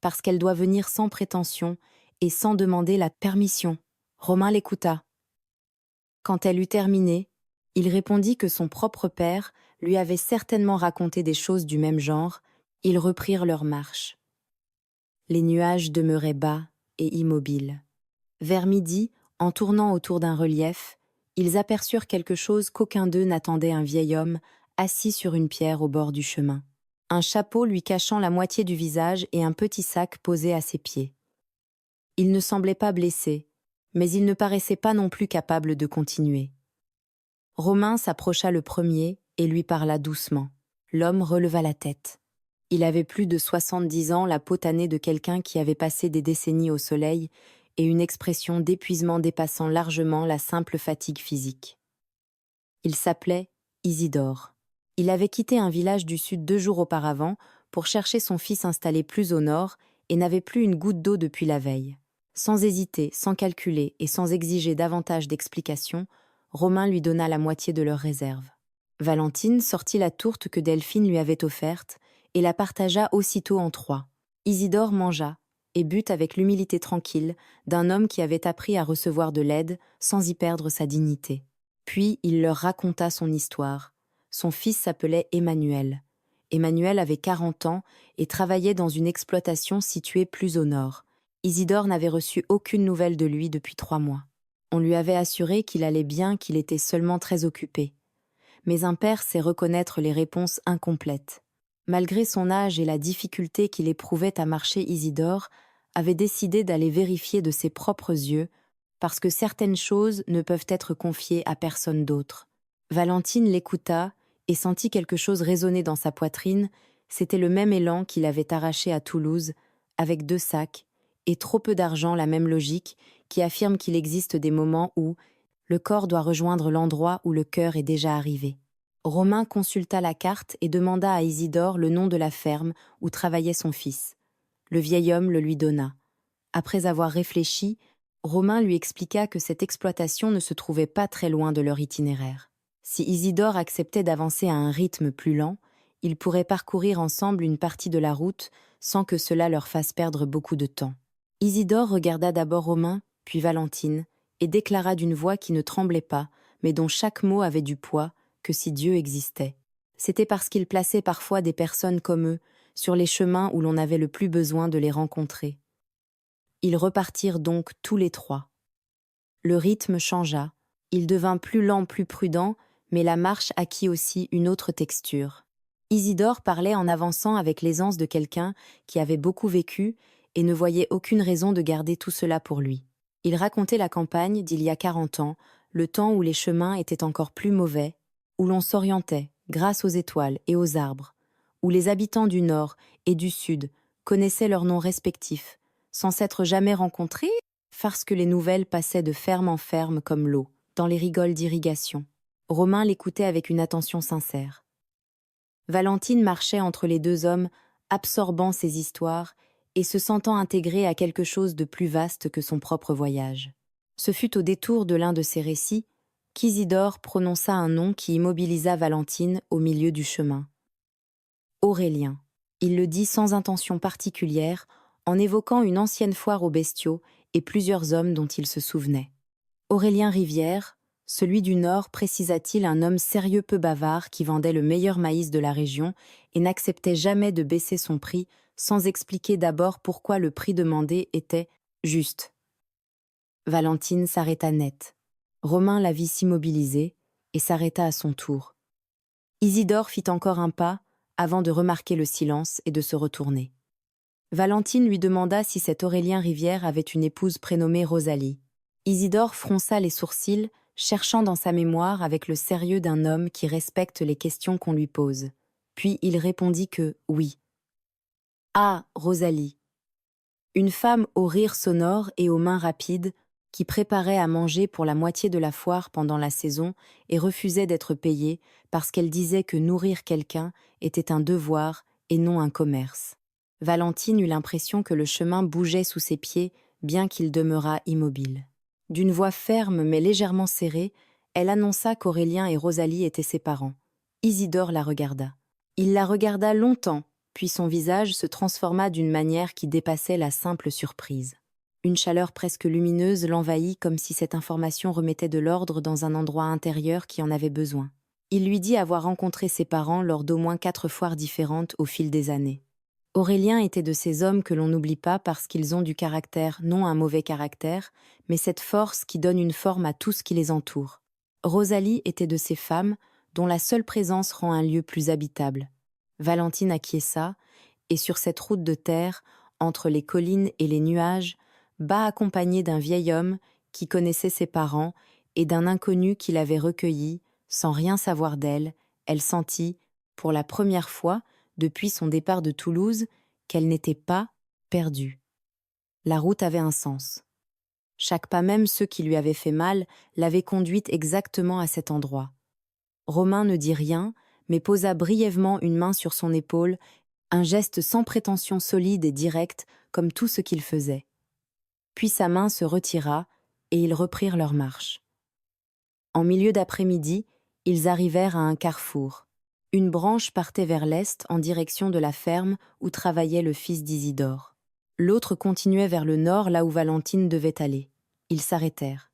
parce qu'elle doit venir sans prétention et sans demander la permission. Romain l'écouta. Quand elle eut terminé, il répondit que son propre père lui avait certainement raconté des choses du même genre. Ils reprirent leur marche. Les nuages demeuraient bas et immobiles. Vers midi, en tournant autour d'un relief, ils aperçurent quelque chose qu'aucun d'eux n'attendait: un vieil homme assis sur une pierre au bord du chemin, un chapeau lui cachant la moitié du visage et un petit sac posé à ses pieds. Il ne semblait pas blessé, mais il ne paraissait pas non plus capable de continuer. Romain s'approcha le premier et lui parla doucement. L'homme releva la tête. Il avait plus de 70 ans, la peau tannée de quelqu'un qui avait passé des décennies au soleil, et une expression d'épuisement dépassant largement la simple fatigue physique. Il s'appelait Isidore. Il avait quitté un village du sud 2 jours auparavant pour chercher son fils installé plus au nord et n'avait plus une goutte d'eau depuis la veille. Sans hésiter, sans calculer et sans exiger davantage d'explications, Romain lui donna la moitié de leur réserve. Valentine sortit la tourte que Delphine lui avait offerte et la partagea aussitôt en 3. Isidore mangea et but avec l'humilité tranquille d'un homme qui avait appris à recevoir de l'aide sans y perdre sa dignité. Puis il leur raconta son histoire. Son fils s'appelait Emmanuel. Emmanuel avait 40 ans et travaillait dans une exploitation située plus au nord. Isidore n'avait reçu aucune nouvelle de lui depuis 3 mois. On lui avait assuré qu'il allait bien, qu'il était seulement très occupé. Mais un père sait reconnaître les réponses incomplètes. Malgré son âge et la difficulté qu'il éprouvait à marcher, Isidore avait décidé d'aller vérifier de ses propres yeux, parce que certaines choses ne peuvent être confiées à personne d'autre. Valentine l'écouta et sentit quelque chose résonner dans sa poitrine. C'était le même élan qu'il avait arraché à Toulouse, avec 2 sacs, et trop peu d'argent, la même logique, qui affirme qu'il existe des moments où le corps doit rejoindre l'endroit où le cœur est déjà arrivé. Romain consulta la carte et demanda à Isidore le nom de la ferme où travaillait son fils. Le vieil homme le lui donna. Après avoir réfléchi, Romain lui expliqua que cette exploitation ne se trouvait pas très loin de leur itinéraire. Si Isidore acceptait d'avancer à un rythme plus lent, ils pourraient parcourir ensemble une partie de la route sans que cela leur fasse perdre beaucoup de temps. Isidore regarda d'abord Romain, puis Valentine, et déclara d'une voix qui ne tremblait pas, mais dont chaque mot avait du poids, que si Dieu existait. C'était parce qu'il plaçait parfois des personnes comme eux sur les chemins où l'on avait le plus besoin de les rencontrer. Ils repartirent donc tous les 3. Le rythme changea, il devint plus lent, plus prudent, mais la marche acquit aussi une autre texture. Isidore parlait en avançant avec l'aisance de quelqu'un qui avait beaucoup vécu et ne voyait aucune raison de garder tout cela pour lui. Il racontait la campagne d'il y a 40 ans, le temps où les chemins étaient encore plus mauvais, où l'on s'orientait, grâce aux étoiles et aux arbres, où les habitants du nord et du sud connaissaient leurs noms respectifs, sans s'être jamais rencontrés, parce que les nouvelles passaient de ferme en ferme comme l'eau, dans les rigoles d'irrigation. Romain l'écoutait avec une attention sincère. Valentine marchait entre les 2 hommes, absorbant ces histoires et se sentant intégrée à quelque chose de plus vaste que son propre voyage. Ce fut au détour de l'un de ces récits qu'Isidore prononça un nom qui immobilisa Valentine au milieu du chemin. Aurélien. Il le dit sans intention particulière, en évoquant une ancienne foire aux bestiaux et plusieurs hommes dont il se souvenait. Aurélien Rivière, celui du Nord, précisa-t-il, un homme sérieux peu bavard qui vendait le meilleur maïs de la région et n'acceptait jamais de baisser son prix sans expliquer d'abord pourquoi le prix demandé était juste. Valentine s'arrêta net. Romain la vit s'immobiliser et s'arrêta à son tour. Isidore fit encore un pas avant de remarquer le silence et de se retourner. Valentine lui demanda si cet Aurélien Rivière avait une épouse prénommée Rosalie. Isidore fronça les sourcils, cherchant dans sa mémoire avec le sérieux d'un homme qui respecte les questions qu'on lui pose. Puis il répondit que oui. Ah, Rosalie. Une femme au rire sonore et aux mains rapides, qui préparait à manger pour la moitié de la foire pendant la saison et refusait d'être payée parce qu'elle disait que nourrir quelqu'un était un devoir et non un commerce. Valentine eut l'impression que le chemin bougeait sous ses pieds, bien qu'il demeurât immobile. D'une voix ferme mais légèrement serrée, elle annonça qu'Aurélien et Rosalie étaient ses parents. Isidore la regarda. Il la regarda longtemps, puis son visage se transforma d'une manière qui dépassait la simple surprise. Une chaleur presque lumineuse l'envahit comme si cette information remettait de l'ordre dans un endroit intérieur qui en avait besoin. Il lui dit avoir rencontré ses parents lors d'au moins 4 foires différentes au fil des années. Aurélien était de ces hommes que l'on n'oublie pas parce qu'ils ont du caractère, non un mauvais caractère, mais cette force qui donne une forme à tout ce qui les entoure. Rosalie était de ces femmes dont la seule présence rend un lieu plus habitable. Valentine acquiesça, et sur cette route de terre, entre les collines et les nuages, bas accompagnée d'un vieil homme qui connaissait ses parents et d'un inconnu qui l'avait recueillie, sans rien savoir d'elle, elle sentit, pour la première fois, depuis son départ de Toulouse, qu'elle n'était pas perdue. La route avait un sens. Chaque pas, même ceux qui lui avaient fait mal, l'avait conduite exactement à cet endroit. Romain ne dit rien, mais posa brièvement une main sur son épaule, un geste sans prétention, solide et direct, comme tout ce qu'il faisait. Puis sa main se retira, et ils reprirent leur marche. En milieu d'après-midi, ils arrivèrent à un carrefour. Une branche partait vers l'est en direction de la ferme où travaillait le fils d'Isidore. L'autre continuait vers le nord, là où Valentine devait aller. Ils s'arrêtèrent.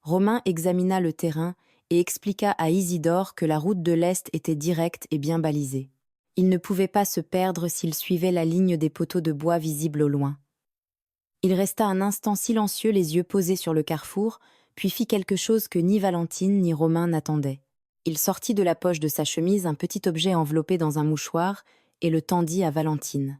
Romain examina le terrain et expliqua à Isidore que la route de l'est était directe et bien balisée. Il ne pouvait pas se perdre s'il suivait la ligne des poteaux de bois visibles au loin. Il resta un instant silencieux, les yeux posés sur le carrefour, puis fit quelque chose que ni Valentine ni Romain n'attendaient. Il sortit de la poche de sa chemise un petit objet enveloppé dans un mouchoir et le tendit à Valentine.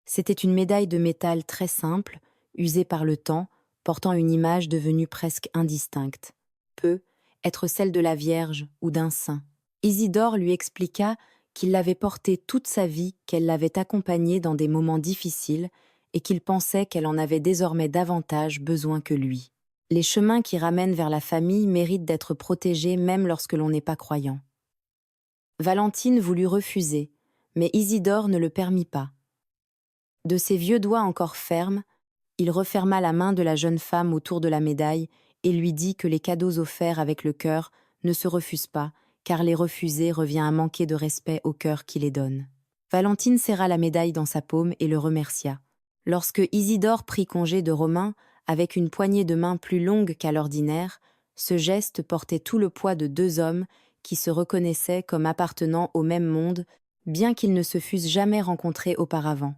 C'était une médaille de métal très simple, usée par le temps, portant une image devenue presque indistincte. Peut être celle de la Vierge ou d'un saint. Isidore lui expliqua qu'il l'avait portée toute sa vie, qu'elle l'avait accompagnée dans des moments difficiles et qu'il pensait qu'elle en avait désormais davantage besoin que lui. Les chemins qui ramènent vers la famille méritent d'être protégés même lorsque l'on n'est pas croyant. Valentine voulut refuser, mais Isidore ne le permit pas. De ses vieux doigts encore fermes, il referma la main de la jeune femme autour de la médaille et lui dit que les cadeaux offerts avec le cœur ne se refusent pas, car les refuser revient à manquer de respect au cœur qui les donne. Valentine serra la médaille dans sa paume et le remercia. Lorsque Isidore prit congé de Romain, avec une poignée de main plus longue qu'à l'ordinaire, ce geste portait tout le poids de deux hommes qui se reconnaissaient comme appartenant au même monde, bien qu'ils ne se fussent jamais rencontrés auparavant.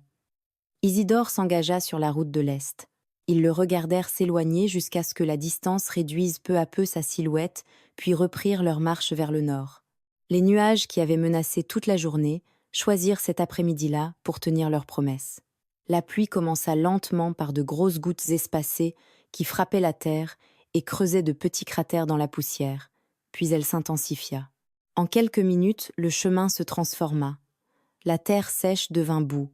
Isidore s'engagea sur la route de l'Est. Ils le regardèrent s'éloigner jusqu'à ce que la distance réduise peu à peu sa silhouette, puis reprirent leur marche vers le nord. Les nuages qui avaient menacé toute la journée choisirent cet après-midi-là pour tenir leur promesse. La pluie commença lentement par de grosses gouttes espacées qui frappaient la terre et creusaient de petits cratères dans la poussière, puis elle s'intensifia. En quelques minutes, le chemin se transforma. La terre sèche devint boue.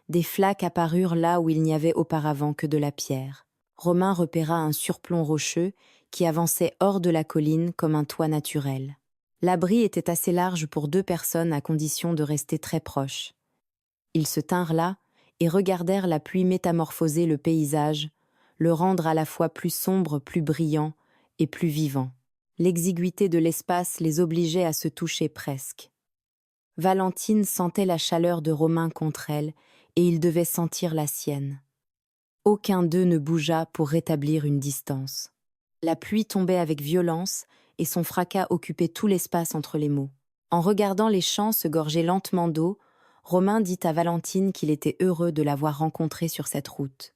Des flaques apparurent là où il n'y avait auparavant que de la pierre. Romain repéra un surplomb rocheux qui avançait hors de la colline comme un toit naturel. L'abri était assez large pour deux personnes à condition de rester très proches. Ils se tinrent là et regardèrent la pluie métamorphoser le paysage, le rendre à la fois plus sombre, plus brillant et plus vivant. L'exiguïté de l'espace les obligeait à se toucher presque. Valentine sentait la chaleur de Romain contre elle, et il devait sentir la sienne. Aucun d'eux ne bougea pour rétablir une distance. La pluie tombait avec violence, et son fracas occupait tout l'espace entre les mots. En regardant les champs se gorger lentement d'eau, Romain dit à Valentine qu'il était heureux de l'avoir rencontrée sur cette route.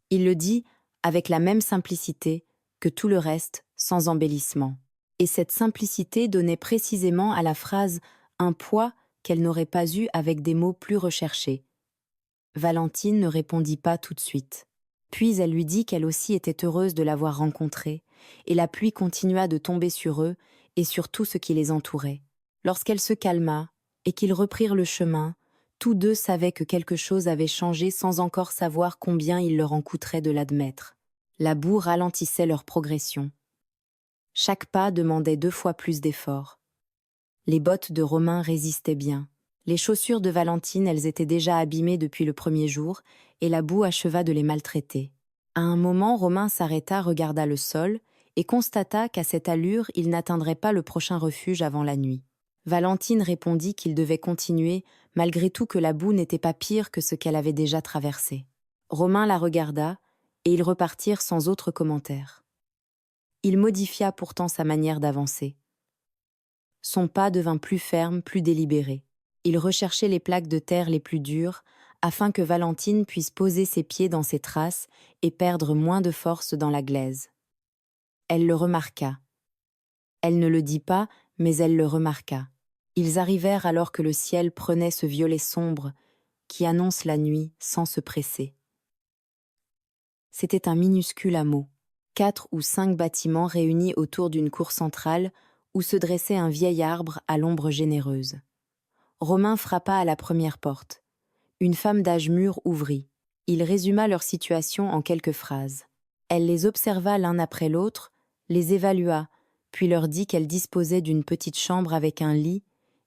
Il le dit avec la même simplicité que tout le reste, sans embellissement. Et cette simplicité donnait précisément à la phrase un poids qu'elle n'aurait pas eu avec des mots plus recherchés. Valentine ne répondit pas tout de suite. Puis elle lui dit qu'elle aussi était heureuse de l'avoir rencontré, et la pluie continua de tomber sur eux et sur tout ce qui les entourait. Lorsqu'elle se calma et qu'ils reprirent le chemin, tous deux savaient que quelque chose avait changé sans encore savoir combien il leur en coûterait de l'admettre. La boue ralentissait leur progression. Chaque pas demandait 2 fois plus d'efforts. Les bottes de Romain résistaient bien. Les chaussures de Valentine, elles étaient déjà abîmées depuis le premier jour, et la boue acheva de les maltraiter. À un moment, Romain s'arrêta, regarda le sol, et constata qu'à cette allure, il n'atteindrait pas le prochain refuge avant la nuit. Valentine répondit qu'il devait continuer, malgré tout que la boue n'était pas pire que ce qu'elle avait déjà traversé. Romain la regarda, et ils repartirent sans autre commentaire. Il modifia pourtant sa manière d'avancer. Son pas devint plus ferme, plus délibéré. Il recherchait les plaques de terre les plus dures, afin que Valentine puisse poser ses pieds dans ses traces et perdre moins de force dans la glaise. Elle le remarqua. Elle ne le dit pas, mais elle le remarqua. Ils arrivèrent alors que le ciel prenait ce violet sombre qui annonce la nuit sans se presser. C'était un minuscule hameau, 4 ou 5 bâtiments réunis autour d'une cour centrale où se dressait un vieil arbre à l'ombre généreuse. Romain frappa à la première porte. Une femme d'âge mûr ouvrit. Il résuma leur situation en quelques phrases. Elle les observa l'un après l'autre, les évalua, puis leur dit qu'elle disposait d'une petite chambre avec un lit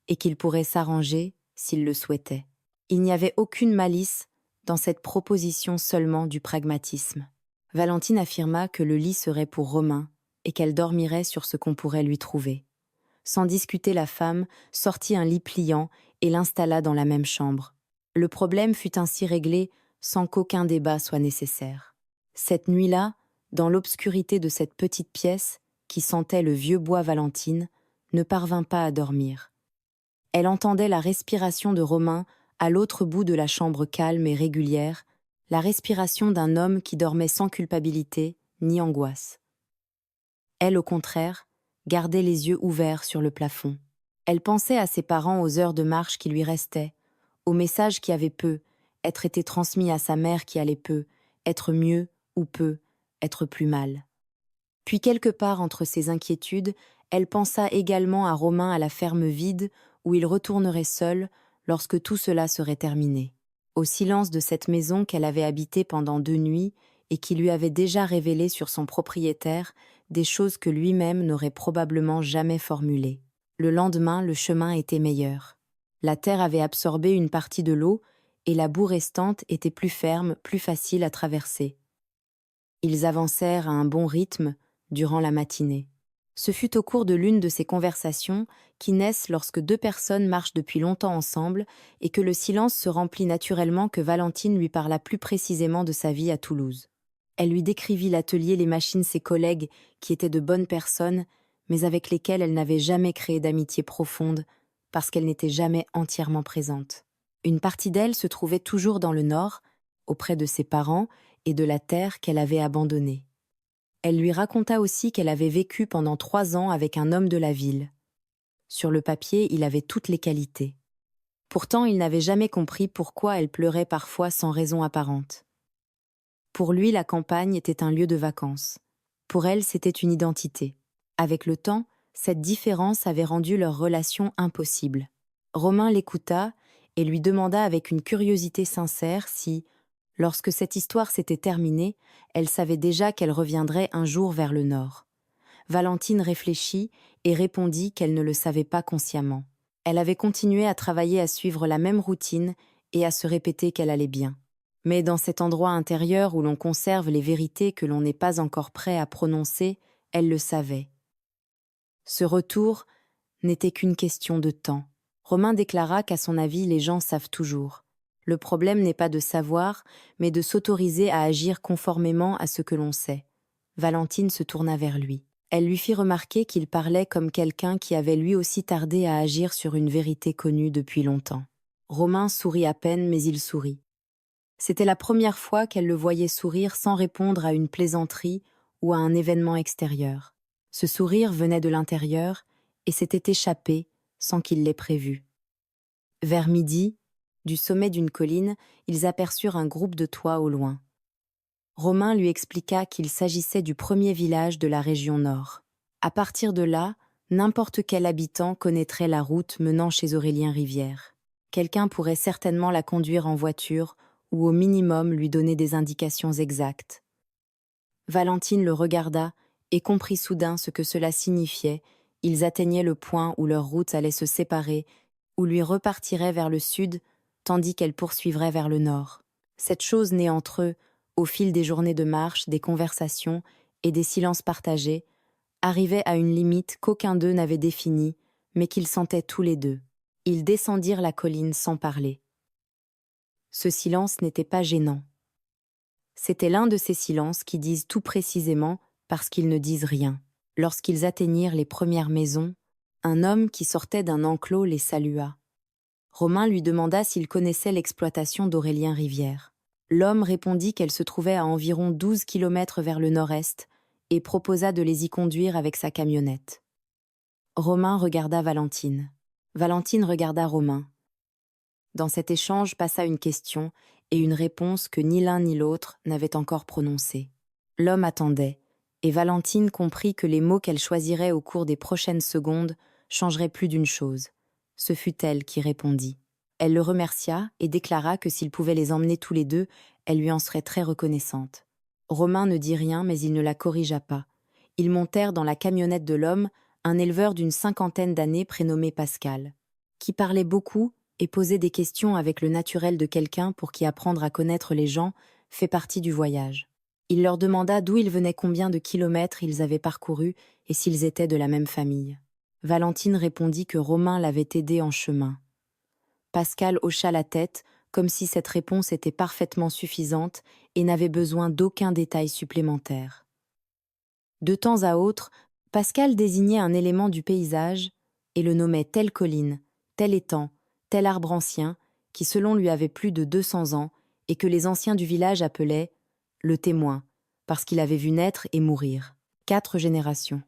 et qu'ils pourraient s'arranger s'ils le souhaitaient. Il n'y avait aucune malice dans cette proposition, seulement du pragmatisme. Valentine affirma que le lit serait pour Romain et qu'elle dormirait sur ce qu'on pourrait lui trouver. Sans discuter, la femme sortit un lit pliant et l'installa dans la même chambre. Le problème fut ainsi réglé sans qu'aucun débat soit nécessaire. Cette nuit-là, dans l'obscurité de cette petite pièce, qui sentait le vieux bois, Valentine ne parvint pas à dormir. Elle entendait la respiration de Romain à l'autre bout de la chambre calme et régulière, la respiration d'un homme qui dormait sans culpabilité ni angoisse. Elle, au contraire, gardait les yeux ouverts sur le plafond. Elle pensait à ses parents, aux heures de marche qui lui restaient, aux messages qui avaient peu, être été transmis à sa mère qui allait peu, être mieux ou peu, être plus mal. Puis quelque part entre ses inquiétudes, elle pensa également à Romain à la ferme vide où il retournerait seul lorsque tout cela serait terminé. Au silence de cette maison qu'elle avait habitée pendant 2 nuits et qui lui avait déjà révélé sur son propriétaire des choses que lui-même n'aurait probablement jamais formulées. Le lendemain, le chemin était meilleur. La terre avait absorbé une partie de l'eau et la boue restante était plus ferme, plus facile à traverser. Ils avancèrent à un bon rythme durant la matinée. Ce fut au cours de l'une de ces conversations qui naissent lorsque 2 personnes marchent depuis longtemps ensemble et que le silence se remplit naturellement que Valentine lui parla plus précisément de sa vie à Toulouse. Elle lui décrivit l'atelier, les machines, ses collègues, qui étaient de bonnes personnes, mais avec lesquelles elle n'avait jamais créé d'amitié profonde, parce qu'elle n'était jamais entièrement présente. Une partie d'elle se trouvait toujours dans le nord, auprès de ses parents et de la terre qu'elle avait abandonnée. Elle lui raconta aussi qu'elle avait vécu pendant 3 ans avec un homme de la ville. Sur le papier, il avait toutes les qualités. Pourtant, il n'avait jamais compris pourquoi elle pleurait parfois sans raison apparente. Pour lui, la campagne était un lieu de vacances. Pour elle, c'était une identité. Avec le temps, cette différence avait rendu leur relation impossible. Romain l'écouta et lui demanda avec une curiosité sincère si, lorsque cette histoire s'était terminée, elle savait déjà qu'elle reviendrait un jour vers le nord. Valentine réfléchit et répondit qu'elle ne le savait pas consciemment. Elle avait continué à travailler, à suivre la même routine et à se répéter qu'elle allait bien. Mais dans cet endroit intérieur où l'on conserve les vérités que l'on n'est pas encore prêt à prononcer, elle le savait. Ce retour n'était qu'une question de temps. Romain déclara qu'à son avis, les gens savent toujours. Le problème n'est pas de savoir, mais de s'autoriser à agir conformément à ce que l'on sait. Valentine se tourna vers lui. Elle lui fit remarquer qu'il parlait comme quelqu'un qui avait lui aussi tardé à agir sur une vérité connue depuis longtemps. Romain sourit à peine, mais il sourit. C'était la première fois qu'elle le voyait sourire sans répondre à une plaisanterie ou à un événement extérieur. Ce sourire venait de l'intérieur et s'était échappé sans qu'il l'ait prévu. Vers midi, du sommet d'une colline, ils aperçurent un groupe de toits au loin. Romain lui expliqua qu'il s'agissait du premier village de la région nord. À partir de là, n'importe quel habitant connaîtrait la route menant chez Aurélien Rivière. Quelqu'un pourrait certainement la conduire en voiture ou au minimum lui donner des indications exactes. Valentine le regarda et comprit soudain ce que cela signifiait. Ils atteignaient le point où leurs routes allaient se séparer, où lui repartirait vers le sud, tandis qu'elle poursuivrait vers le nord. Cette chose née entre eux, au fil des journées de marche, des conversations et des silences partagés, arrivait à une limite qu'aucun d'eux n'avait définie, mais qu'ils sentaient tous les deux. Ils descendirent la colline sans parler. Ce silence n'était pas gênant. C'était l'un de ces silences qui disent tout précisément parce qu'ils ne disent rien. Lorsqu'ils atteignirent les premières maisons, un homme qui sortait d'un enclos les salua. Romain lui demanda s'il connaissait l'exploitation d'Aurélien Rivière. L'homme répondit qu'elle se trouvait à environ 12 kilomètres vers le nord-est et proposa de les y conduire avec sa camionnette. Romain regarda Valentine. Valentine regarda Romain. Dans cet échange passa une question et une réponse que ni l'un ni l'autre n'avaient encore prononcée. L'homme attendait, et Valentine comprit que les mots qu'elle choisirait au cours des prochaines secondes changeraient plus d'une chose, Ce fut elle qui répondit. Elle le remercia et déclara que s'il pouvait les emmener tous les deux, elle lui en serait très reconnaissante. Romain ne dit rien, mais il ne la corrigea pas. Ils montèrent dans la camionnette de l'homme, un éleveur d'une 50aine d'années prénommé Pascal, qui parlait beaucoup et posait des questions avec le naturel de quelqu'un pour qui apprendre à connaître les gens fait partie du voyage. Il leur demanda d'où ils venaient, combien de kilomètres ils avaient parcourus et s'ils étaient de la même famille. Valentine répondit que Romain l'avait aidé en chemin. Pascal hocha la tête, comme si cette réponse était parfaitement suffisante et n'avait besoin d'aucun détail supplémentaire. De temps à autre, Pascal désignait un élément du paysage et le nommait telle colline, tel étang, tel arbre ancien, qui selon lui avait plus de 200 ans et que les anciens du village appelaient le témoin, parce qu'il avait vu naître et mourir 4 générations.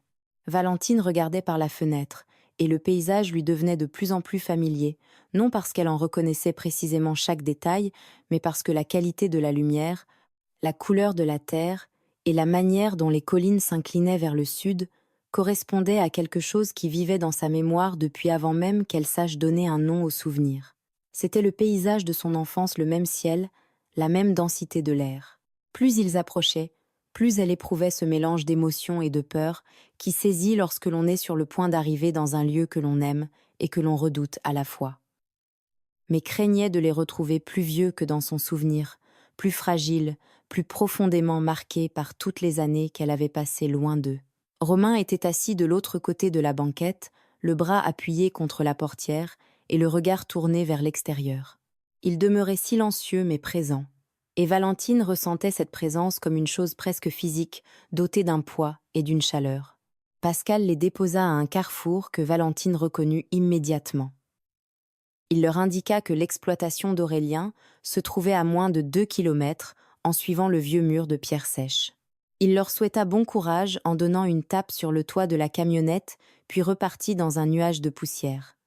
Valentine regardait par la fenêtre, et le paysage lui devenait de plus en plus familier, non parce qu'elle en reconnaissait précisément chaque détail, mais parce que la qualité de la lumière, la couleur de la terre et la manière dont les collines s'inclinaient vers le sud correspondaient à quelque chose qui vivait dans sa mémoire depuis avant même qu'elle sache donner un nom au souvenir. C'était le paysage de son enfance, le même ciel, la même densité de l'air. Plus ils approchaient, plus elle éprouvait ce mélange d'émotion et de peur qui saisit lorsque l'on est sur le point d'arriver dans un lieu que l'on aime et que l'on redoute à la fois. Mais craignait de les retrouver plus vieux que dans son souvenir, plus fragiles, plus profondément marqués par toutes les années qu'elle avait passées loin d'eux. Romain était assis de l'autre côté de la banquette, le bras appuyé contre la portière et le regard tourné vers l'extérieur. Il demeurait silencieux mais présent. Et Valentine ressentait cette présence comme une chose presque physique, dotée d'un poids et d'une chaleur. Pascal les déposa à un carrefour que Valentine reconnut immédiatement. Il leur indiqua que l'exploitation d'Aurélien se trouvait à moins de 2 kilomètres en suivant le vieux mur de pierre sèche. Il leur souhaita bon courage en donnant une tape sur le toit de la camionnette, puis repartit dans un nuage de poussière.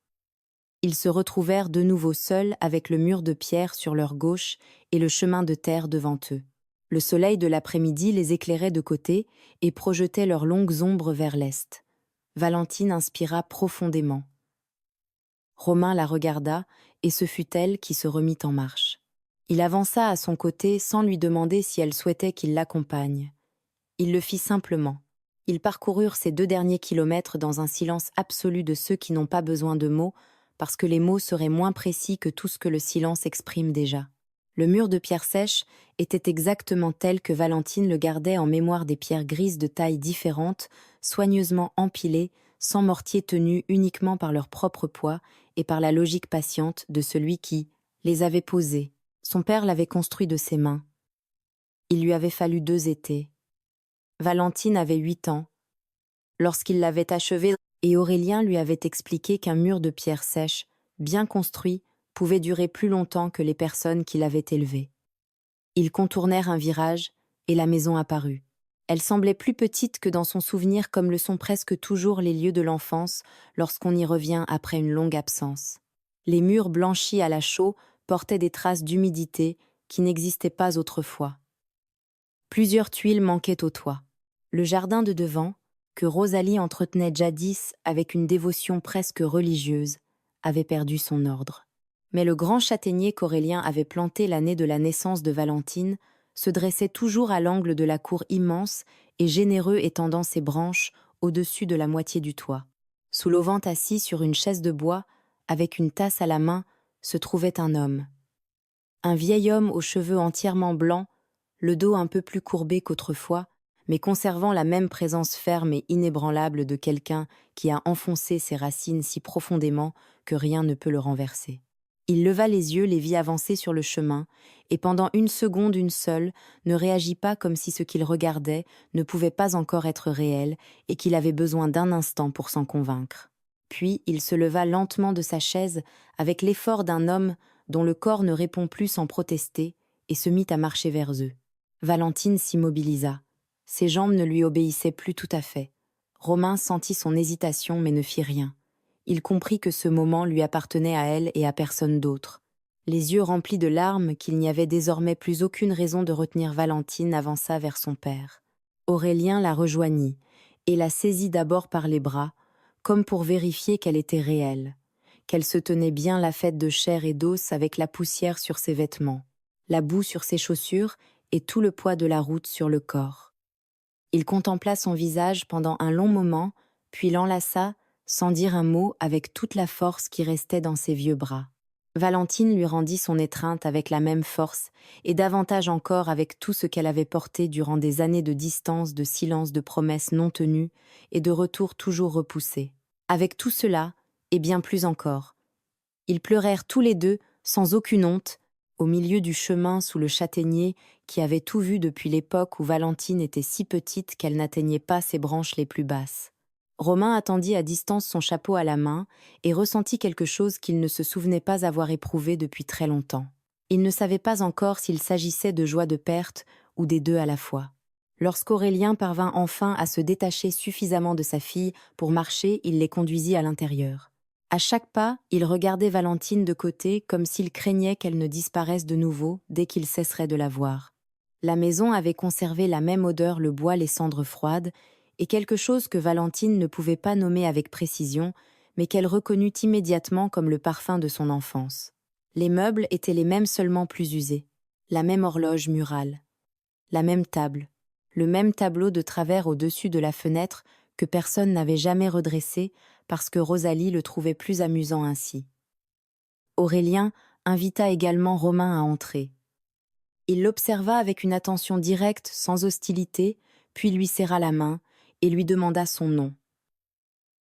Ils se retrouvèrent de nouveau seuls avec le mur de pierre sur leur gauche et le chemin de terre devant eux. Le soleil de l'après-midi les éclairait de côté et projetait leurs longues ombres vers l'est. Valentine inspira profondément. Romain la regarda et ce fut elle qui se remit en marche. Il avança à son côté sans lui demander si elle souhaitait qu'il l'accompagne. Il le fit simplement. Ils parcoururent ces 2 derniers kilomètres dans un silence absolu de ceux qui n'ont pas besoin de mots, parce que les mots seraient moins précis que tout ce que le silence exprime déjà. Le mur de pierre sèche était exactement tel que Valentine le gardait en mémoire des pierres grises de tailles différentes, soigneusement empilées, sans mortier tenu uniquement par leur propre poids et par la logique patiente de celui qui les avait posées. Son père l'avait construit de ses mains. Il lui avait fallu 2 étés. Valentine avait 8 ans lorsqu'il l'avait achevé et Aurélien lui avait expliqué qu'un mur de pierre sèche, bien construit, pouvait durer plus longtemps que les personnes qui l'avaient élevé. Ils contournèrent un virage et la maison apparut. Elle semblait plus petite que dans son souvenir, comme le sont presque toujours les lieux de l'enfance lorsqu'on y revient après une longue absence. Les murs blanchis à la chaux portaient des traces d'humidité qui n'existaient pas autrefois. Plusieurs tuiles manquaient au toit. Le jardin de devant, que Rosalie entretenait jadis avec une dévotion presque religieuse, avait perdu son ordre. Mais le grand châtaignier qu'Aurélien avait planté l'année de la naissance de Valentine se dressait toujours à l'angle de la cour immense et généreux, étendant ses branches au-dessus de la moitié du toit. Sous l'auvent assis sur une chaise de bois, avec une tasse à la main, se trouvait un homme. Un vieil homme aux cheveux entièrement blancs, le dos un peu plus courbé qu'autrefois, mais conservant la même présence ferme et inébranlable de quelqu'un qui a enfoncé ses racines si profondément que rien ne peut le renverser. Il leva les yeux, les vit avancer sur le chemin, et pendant une seconde, une seule, ne réagit pas comme si ce qu'il regardait ne pouvait pas encore être réel et qu'il avait besoin d'un instant pour s'en convaincre. Puis il se leva lentement de sa chaise avec l'effort d'un homme dont le corps ne répond plus sans protester et se mit à marcher vers eux. Valentine s'immobilisa. Ses jambes ne lui obéissaient plus tout à fait. Romain sentit son hésitation mais ne fit rien. Il comprit que ce moment lui appartenait à elle et à personne d'autre. Les yeux remplis de larmes qu'il n'y avait désormais plus aucune raison de retenir, Valentine avança vers son père. Aurélien la rejoignit et la saisit d'abord par les bras, comme pour vérifier qu'elle était réelle, qu'elle se tenait bien la faite de chair et d'os avec la poussière sur ses vêtements, la boue sur ses chaussures et tout le poids de la route sur le corps. Il contempla son visage pendant un long moment, puis l'enlaça, sans dire un mot, avec toute la force qui restait dans ses vieux bras. Valentine lui rendit son étreinte avec la même force, et davantage encore avec tout ce qu'elle avait porté durant des années de distance, de silence, de promesses non tenues, et de retours toujours repoussés. Avec tout cela, et bien plus encore. Ils pleurèrent tous les deux, sans aucune honte, au milieu du chemin sous le châtaignier qui avait tout vu depuis l'époque où Valentine était si petite qu'elle n'atteignait pas ses branches les plus basses. Romain attendit à distance son chapeau à la main et ressentit quelque chose qu'il ne se souvenait pas avoir éprouvé depuis très longtemps. Il ne savait pas encore s'il s'agissait de joie de perte ou des deux à la fois. Lorsqu'Aurélien parvint enfin à se détacher suffisamment de sa fille pour marcher, il les conduisit à l'intérieur. À chaque pas, il regardait Valentine de côté comme s'il craignait qu'elle ne disparaisse de nouveau dès qu'il cesserait de la voir. La maison avait conservé la même odeur, le bois, les cendres froides, et quelque chose que Valentine ne pouvait pas nommer avec précision, mais qu'elle reconnut immédiatement comme le parfum de son enfance. Les meubles étaient les mêmes seulement plus usés, la même horloge murale, la même table, le même tableau de travers au-dessus de la fenêtre que personne n'avait jamais redressé parce que Rosalie le trouvait plus amusant ainsi. Aurélien invita également Romain à entrer. Il l'observa avec une attention directe, sans hostilité, puis lui serra la main et lui demanda son nom.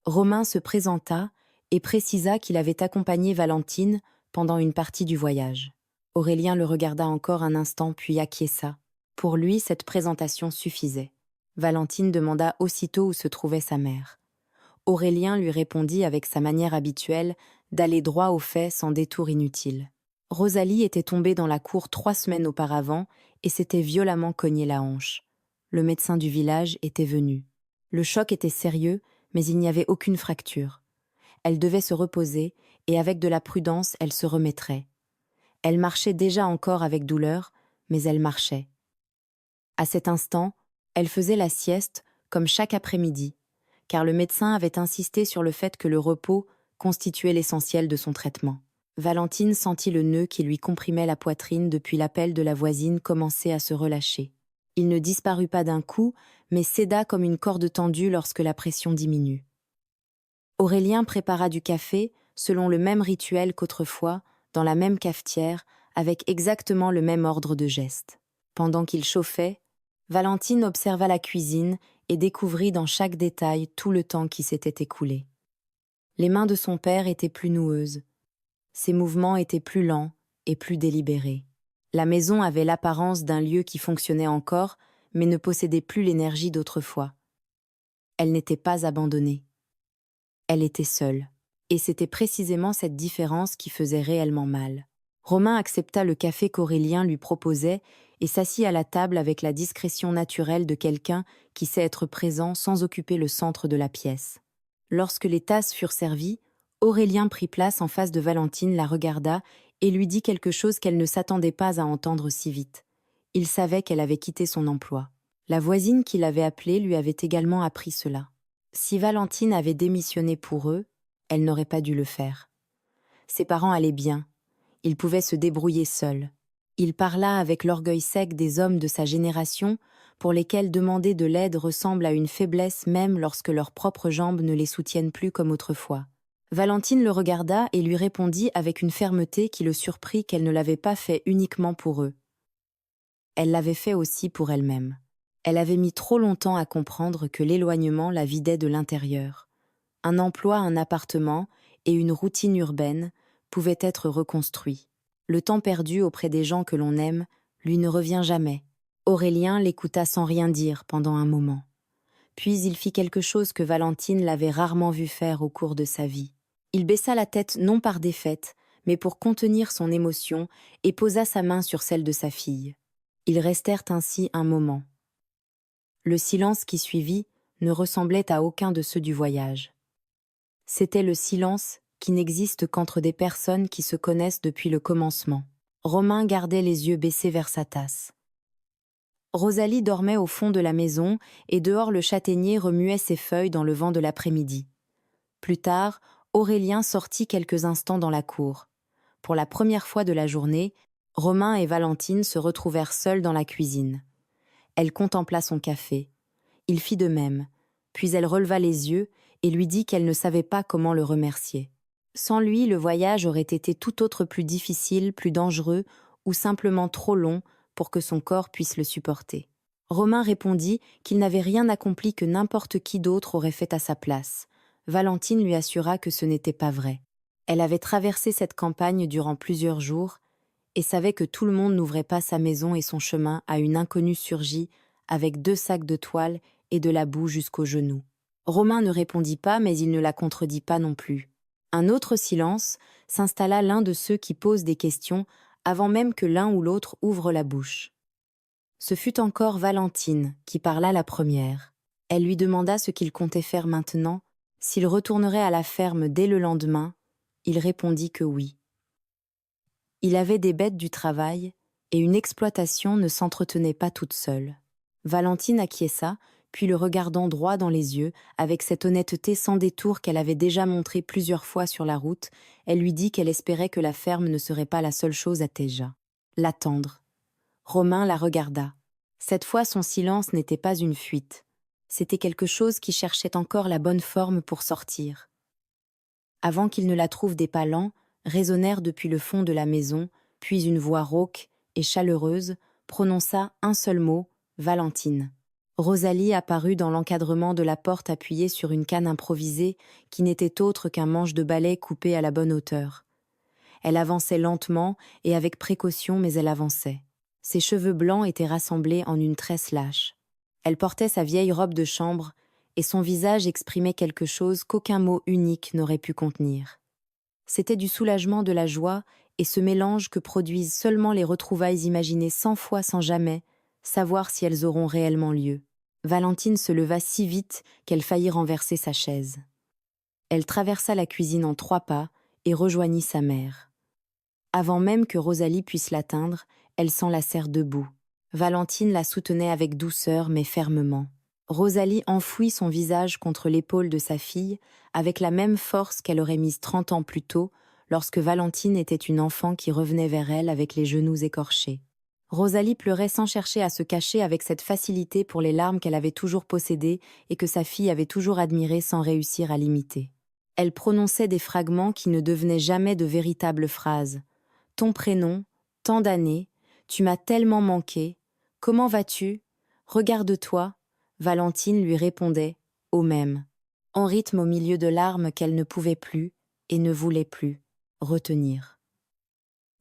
Romain se présenta et précisa qu'il avait accompagné Valentine pendant une partie du voyage. Aurélien le regarda encore un instant puis acquiesça. Pour lui, cette présentation suffisait. Valentine demanda aussitôt où se trouvait sa mère. Aurélien lui répondit avec sa manière habituelle d'aller droit au fait sans détour inutile. Rosalie était tombée dans la cour 3 semaines auparavant et s'était violemment cogné la hanche. Le médecin du village était venu. Le choc était sérieux, mais il n'y avait aucune fracture. Elle devait se reposer et avec de la prudence, elle se remettrait. Elle marchait déjà encore avec douleur, mais elle marchait. À cet instant, elle faisait la sieste, comme chaque après-midi, car le médecin avait insisté sur le fait que le repos constituait l'essentiel de son traitement. Valentine sentit le nœud qui lui comprimait la poitrine depuis l'appel de la voisine commencer à se relâcher. Il ne disparut pas d'un coup, mais céda comme une corde tendue lorsque la pression diminue. Aurélien prépara du café, selon le même rituel qu'autrefois, dans la même cafetière, avec exactement le même ordre de gestes. Pendant qu'il chauffait, Valentine observa la cuisine et découvrit dans chaque détail tout le temps qui s'était écoulé. Les mains de son père étaient plus noueuses. Ses mouvements étaient plus lents et plus délibérés. La maison avait l'apparence d'un lieu qui fonctionnait encore, mais ne possédait plus l'énergie d'autrefois. Elle n'était pas abandonnée. Elle était seule. Et c'était précisément cette différence qui faisait réellement mal. Romain accepta le café qu'Aurélien lui proposait et s'assit à la table avec la discrétion naturelle de quelqu'un qui sait être présent sans occuper le centre de la pièce. Lorsque les tasses furent servies, Aurélien prit place en face de Valentine, la regarda et lui dit quelque chose qu'elle ne s'attendait pas à entendre si vite. Il savait qu'elle avait quitté son emploi. La voisine qui l'avait appelée lui avait également appris cela. Si Valentine avait démissionné pour eux, elle n'aurait pas dû le faire. Ses parents allaient bien. Il pouvait se débrouiller seul. Il parla avec l'orgueil sec des hommes de sa génération, pour lesquels demander de l'aide ressemble à une faiblesse même lorsque leurs propres jambes ne les soutiennent plus comme autrefois. Valentine le regarda et lui répondit avec une fermeté qui le surprit qu'elle ne l'avait pas fait uniquement pour eux. Elle l'avait fait aussi pour elle-même. Elle avait mis trop longtemps à comprendre que l'éloignement la vidait de l'intérieur. Un emploi, un appartement et une routine urbaine pouvaient être reconstruits. Le temps perdu auprès des gens que l'on aime, lui ne revient jamais. Aurélien l'écouta sans rien dire pendant un moment. Puis il fit quelque chose que Valentine l'avait rarement vu faire au cours de sa vie. Il baissa la tête non par défaite, mais pour contenir son émotion et posa sa main sur celle de sa fille. Ils restèrent ainsi un moment. Le silence qui suivit ne ressemblait à aucun de ceux du voyage. C'était le silence qui n'existe qu'entre des personnes qui se connaissent depuis le commencement. Romain gardait les yeux baissés vers sa tasse. Rosalie dormait au fond de la maison et dehors le châtaignier remuait ses feuilles dans le vent de l'après-midi. Plus tard, Aurélien sortit quelques instants dans la cour. Pour la première fois de la journée, Romain et Valentine se retrouvèrent seuls dans la cuisine. Elle contempla son café. Il fit de même, puis elle releva les yeux et lui dit qu'elle ne savait pas comment le remercier. Sans lui, le voyage aurait été tout autre plus difficile, plus dangereux ou simplement trop long pour que son corps puisse le supporter. Romain répondit qu'il n'avait rien accompli que n'importe qui d'autre aurait fait à sa place. Valentine lui assura que ce n'était pas vrai. Elle avait traversé cette campagne durant plusieurs jours et savait que tout le monde n'ouvrait pas sa maison et son chemin à une inconnue surgie avec 2 sacs de toile et de la boue jusqu'aux genoux. Romain ne répondit pas, mais il ne la contredit pas non plus. Un autre silence s'installa l'un de ceux qui posent des questions avant même que l'un ou l'autre ouvre la bouche. Ce fut encore Valentine qui parla la première. Elle lui demanda ce qu'il comptait faire maintenant, s'il retournerait à la ferme dès le lendemain. Il répondit que oui. Il avait des bêtes du travail, et une exploitation ne s'entretenait pas toute seule. Valentine acquiesça, puis le regardant droit dans les yeux, avec cette honnêteté sans détour qu'elle avait déjà montrée plusieurs fois sur la route, elle lui dit qu'elle espérait que la ferme ne serait pas la seule chose à Téja. L'attendre. Romain la regarda. Cette fois, son silence n'était pas une fuite. C'était quelque chose qui cherchait encore la bonne forme pour sortir. Avant qu'il ne la trouve des pas lents, résonnèrent depuis le fond de la maison, puis une voix rauque et chaleureuse prononça un seul mot, Valentine. Rosalie apparut dans l'encadrement de la porte appuyée sur une canne improvisée qui n'était autre qu'un manche de balai coupé à la bonne hauteur. Elle avançait lentement et avec précaution, mais elle avançait. Ses cheveux blancs étaient rassemblés en une tresse lâche. Elle portait sa vieille robe de chambre et son visage exprimait quelque chose qu'aucun mot unique n'aurait pu contenir. C'était du soulagement, de la joie et ce mélange que produisent seulement les retrouvailles imaginées 100 fois sans jamais savoir si elles auront réellement lieu. Valentine se leva si vite qu'elle faillit renverser sa chaise. Elle traversa la cuisine en 3 pas et rejoignit sa mère. Avant même que Rosalie puisse l'atteindre, elle s'enlacèrent debout. Valentine la soutenait avec douceur mais fermement. Rosalie enfouit son visage contre l'épaule de sa fille avec la même force qu'elle aurait mise 30 ans plus tôt lorsque Valentine était une enfant qui revenait vers elle avec les genoux écorchés. Rosalie pleurait sans chercher à se cacher avec cette facilité pour les larmes qu'elle avait toujours possédées et que sa fille avait toujours admirées sans réussir à l'imiter. Elle prononçait des fragments qui ne devenaient jamais de véritables phrases. « Ton prénom, tant d'années, tu m'as tellement manqué, comment vas-tu? Regarde-toi » Valentine lui répondait, au même, en rythme au milieu de larmes qu'elle ne pouvait plus et ne voulait plus retenir.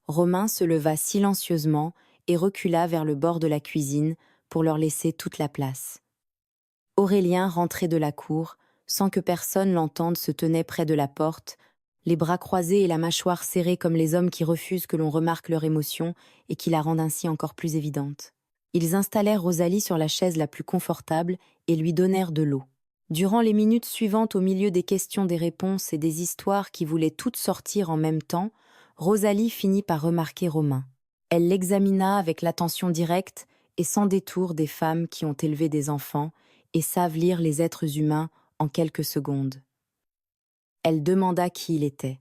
Romain se leva silencieusement et recula vers le bord de la cuisine pour leur laisser toute la place. Aurélien rentrait de la cour, sans que personne l'entende, se tenait près de la porte, les bras croisés et la mâchoire serrée comme les hommes qui refusent que l'on remarque leur émotion et qui la rendent ainsi encore plus évidente. Ils installèrent Rosalie sur la chaise la plus confortable et lui donnèrent de l'eau. Durant les minutes suivantes, au milieu des questions, des réponses et des histoires qui voulaient toutes sortir en même temps, Rosalie finit par remarquer Romain. Elle l'examina avec l'attention directe et sans détour des femmes qui ont élevé des enfants et savent lire les êtres humains en quelques secondes. Elle demanda qui il était.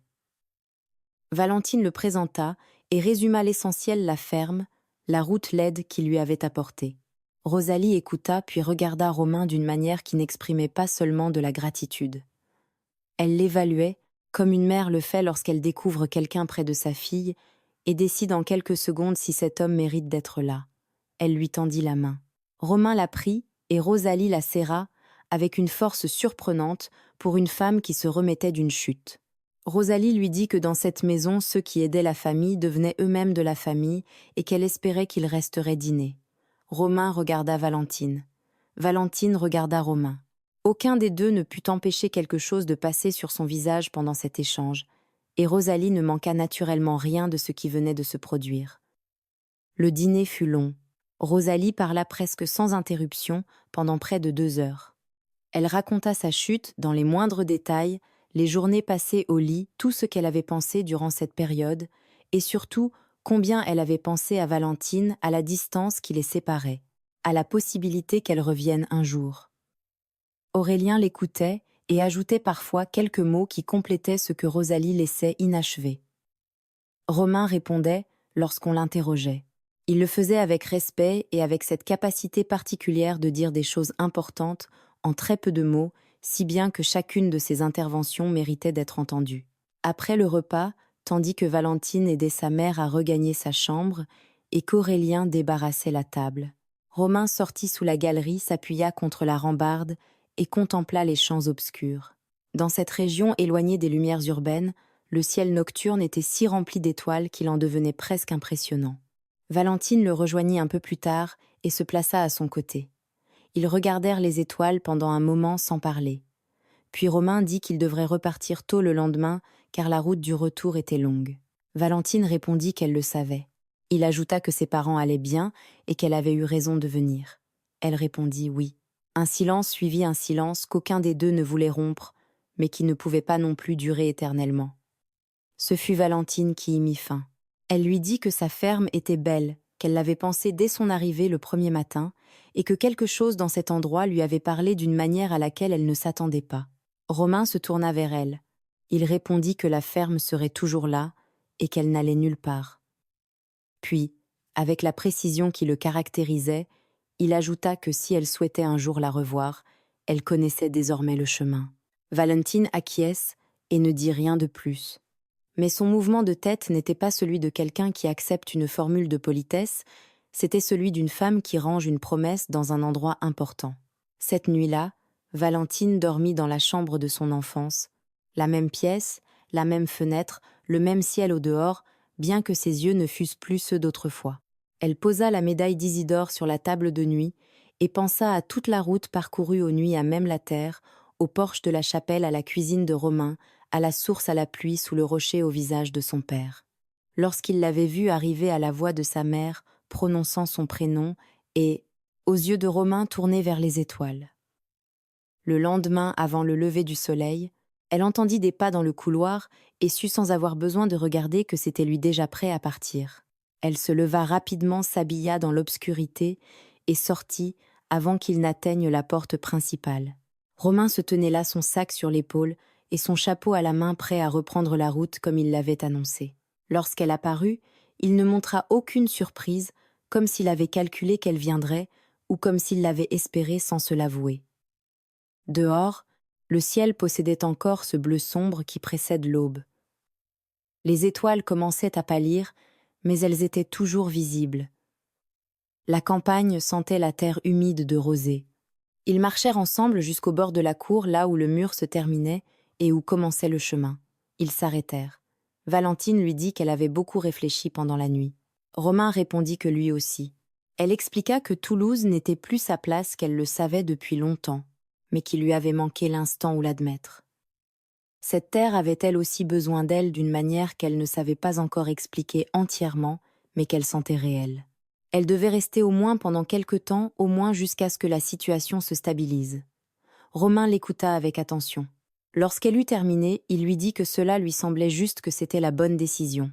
Valentine le présenta et résuma l'essentiel, la ferme, la route laide qu'il lui avait apportée. Rosalie écouta puis regarda Romain d'une manière qui n'exprimait pas seulement de la gratitude. Elle l'évaluait, comme une mère le fait lorsqu'elle découvre quelqu'un près de sa fille et décide en quelques secondes si cet homme mérite d'être là. Elle lui tendit la main. Romain la prit et Rosalie la serra avec une force surprenante pour une femme qui se remettait d'une chute. Rosalie lui dit que dans cette maison, ceux qui aidaient la famille devenaient eux-mêmes de la famille et qu'elle espérait qu'ils resteraient dîner. Romain regarda Valentine. Valentine regarda Romain. Aucun des deux ne put empêcher quelque chose de passer sur son visage pendant cet échange, et Rosalie ne manqua naturellement rien de ce qui venait de se produire. Le dîner fut long. Rosalie parla presque sans interruption pendant près de 2 heures. Elle raconta sa chute dans les moindres détails, les journées passées au lit, tout ce qu'elle avait pensé durant cette période, et surtout combien elle avait pensé à Valentine à la distance qui les séparait, à la possibilité qu'elle revienne un jour. Aurélien l'écoutait et ajoutait parfois quelques mots qui complétaient ce que Rosalie laissait inachevé. Romain répondait lorsqu'on l'interrogeait. Il le faisait avec respect et avec cette capacité particulière de dire des choses importantes en très peu de mots, si bien que chacune de ses interventions méritait d'être entendue. Après le repas, tandis que Valentine aidait sa mère à regagner sa chambre et qu'Aurélien débarrassait la table, Romain sortit sous la galerie, s'appuya contre la rambarde et contempla les champs obscurs. Dans cette région éloignée des lumières urbaines, le ciel nocturne était si rempli d'étoiles qu'il en devenait presque impressionnant. Valentine le rejoignit un peu plus tard et se plaça à son côté. Ils regardèrent les étoiles pendant un moment sans parler. Puis Romain dit qu'il devrait repartir tôt le lendemain car la route du retour était longue. Valentine répondit qu'elle le savait. Il ajouta que ses parents allaient bien et qu'elle avait eu raison de venir. Elle répondit oui. Un silence suivit un silence qu'aucun des deux ne voulait rompre, mais qui ne pouvait pas non plus durer éternellement. Ce fut Valentine qui y mit fin. Elle lui dit que sa ferme était belle, qu'elle l'avait pensée dès son arrivée le premier matin, et que quelque chose dans cet endroit lui avait parlé d'une manière à laquelle elle ne s'attendait pas. Romain se tourna vers elle. Il répondit que la ferme serait toujours là et qu'elle n'allait nulle part. Puis, avec la précision qui le caractérisait, il ajouta que si elle souhaitait un jour la revoir, elle connaissait désormais le chemin. Valentine acquiesce et ne dit rien de plus. Mais son mouvement de tête n'était pas celui de quelqu'un qui accepte une formule de politesse, c'était celui d'une femme qui range une promesse dans un endroit important. Cette nuit-là, Valentine dormit dans la chambre de son enfance, la même pièce, la même fenêtre, le même ciel au dehors, bien que ses yeux ne fussent plus ceux d'autrefois. Elle posa la médaille d'Isidore sur la table de nuit et pensa à toute la route parcourue aux nuits à même la terre, au porche de la chapelle à la cuisine de Romain, à la source à la pluie sous le rocher au visage de son père. Lorsqu'il l'avait vue arriver à la voix de sa mère, prononçant son prénom, et, aux yeux de Romain tournés vers les étoiles. Le lendemain, avant le lever du soleil, elle entendit des pas dans le couloir et sut sans avoir besoin de regarder que c'était lui déjà prêt à partir. Elle se leva rapidement, s'habilla dans l'obscurité et sortit avant qu'il n'atteigne la porte principale. Romain se tenait là, son sac sur l'épaule et son chapeau à la main, prêt à reprendre la route comme il l'avait annoncé. Lorsqu'elle apparut, il ne montra aucune surprise, comme s'il avait calculé qu'elle viendrait ou comme s'il l'avait espéré sans se l'avouer. Dehors, le ciel possédait encore ce bleu sombre qui précède l'aube. Les étoiles commençaient à pâlir, mais elles étaient toujours visibles. La campagne sentait la terre humide de rosée. Ils marchèrent ensemble jusqu'au bord de la cour, là où le mur se terminait et où commençait le chemin. Ils s'arrêtèrent. Valentine lui dit qu'elle avait beaucoup réfléchi pendant la nuit. Romain répondit que lui aussi. Elle expliqua que Toulouse n'était plus sa place qu'elle le savait depuis longtemps, mais qu'il lui avait manqué l'instant où l'admettre. Cette terre avait elle aussi besoin d'elle d'une manière qu'elle ne savait pas encore expliquer entièrement, mais qu'elle sentait réelle. Elle devait rester au moins pendant quelque temps, au moins jusqu'à ce que la situation se stabilise. Romain l'écouta avec attention. Lorsqu'elle eut terminé, il lui dit que cela lui semblait juste, que c'était la bonne décision.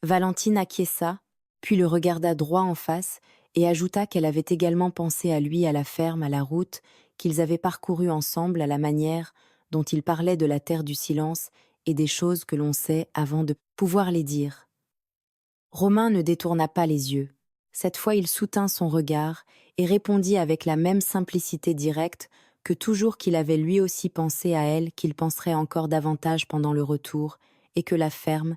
Valentine acquiesça, puis le regarda droit en face et ajouta qu'elle avait également pensé à lui, à la ferme, à la route, qu'ils avaient parcourue ensemble, à la manière dont il parlait de la terre du silence et des choses que l'on sait avant de pouvoir les dire. Romain ne détourna pas les yeux. Cette fois il soutint son regard et répondit avec la même simplicité directe que toujours qu'il avait lui aussi pensé à elle, qu'il penserait encore davantage pendant le retour, et que la ferme,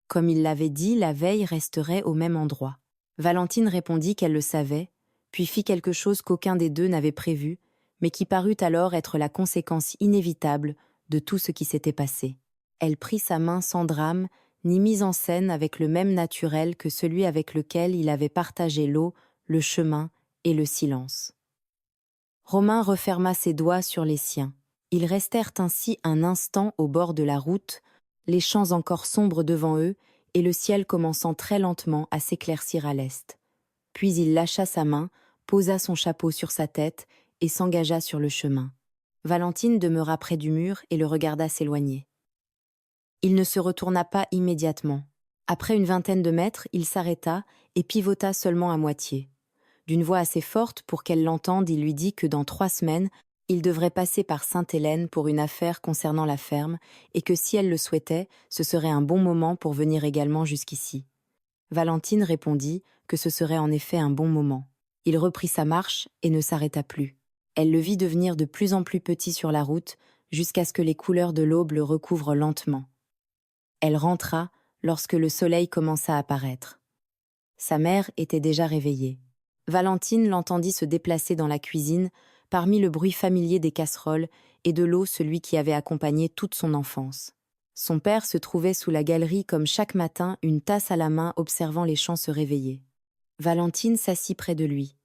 comme il l'avait dit la veille, resterait au même endroit. Valentine répondit qu'elle le savait, puis fit quelque chose qu'aucun des deux n'avait prévu, mais qui parut alors être la conséquence inévitable de tout ce qui s'était passé. Elle prit sa main sans drame, ni mise en scène, avec le même naturel que celui avec lequel il avait partagé l'eau, le chemin et le silence. Romain referma ses doigts sur les siens. Ils restèrent ainsi un instant au bord de la route, les champs encore sombres devant eux et le ciel commençant très lentement à s'éclaircir à l'est. Puis il lâcha sa main, posa son chapeau sur sa tête et s'engagea sur le chemin. Valentine demeura près du mur et le regarda s'éloigner. Il ne se retourna pas immédiatement. Après une vingtaine de mètres, il s'arrêta et pivota seulement à moitié. D'une voix assez forte pour qu'elle l'entende, il lui dit que dans 3 semaines, Il devrait passer par Sainte-Hélène pour une affaire concernant la ferme, et que si elle le souhaitait, ce serait un bon moment pour venir également jusqu'ici. Valentine répondit que ce serait en effet un bon moment. Il reprit sa marche et ne s'arrêta plus. Elle le vit devenir de plus en plus petit sur la route, jusqu'à ce que les couleurs de l'aube le recouvrent lentement. Elle rentra lorsque le soleil commença à paraître. Sa mère était déjà réveillée. Valentine l'entendit se déplacer dans la cuisine, parmi le bruit familier des casseroles et de l'eau, celui qui avait accompagné toute son enfance. Son père se trouvait sous la galerie comme chaque matin, une tasse à la main, observant les champs se réveiller. Valentine s'assit près de lui.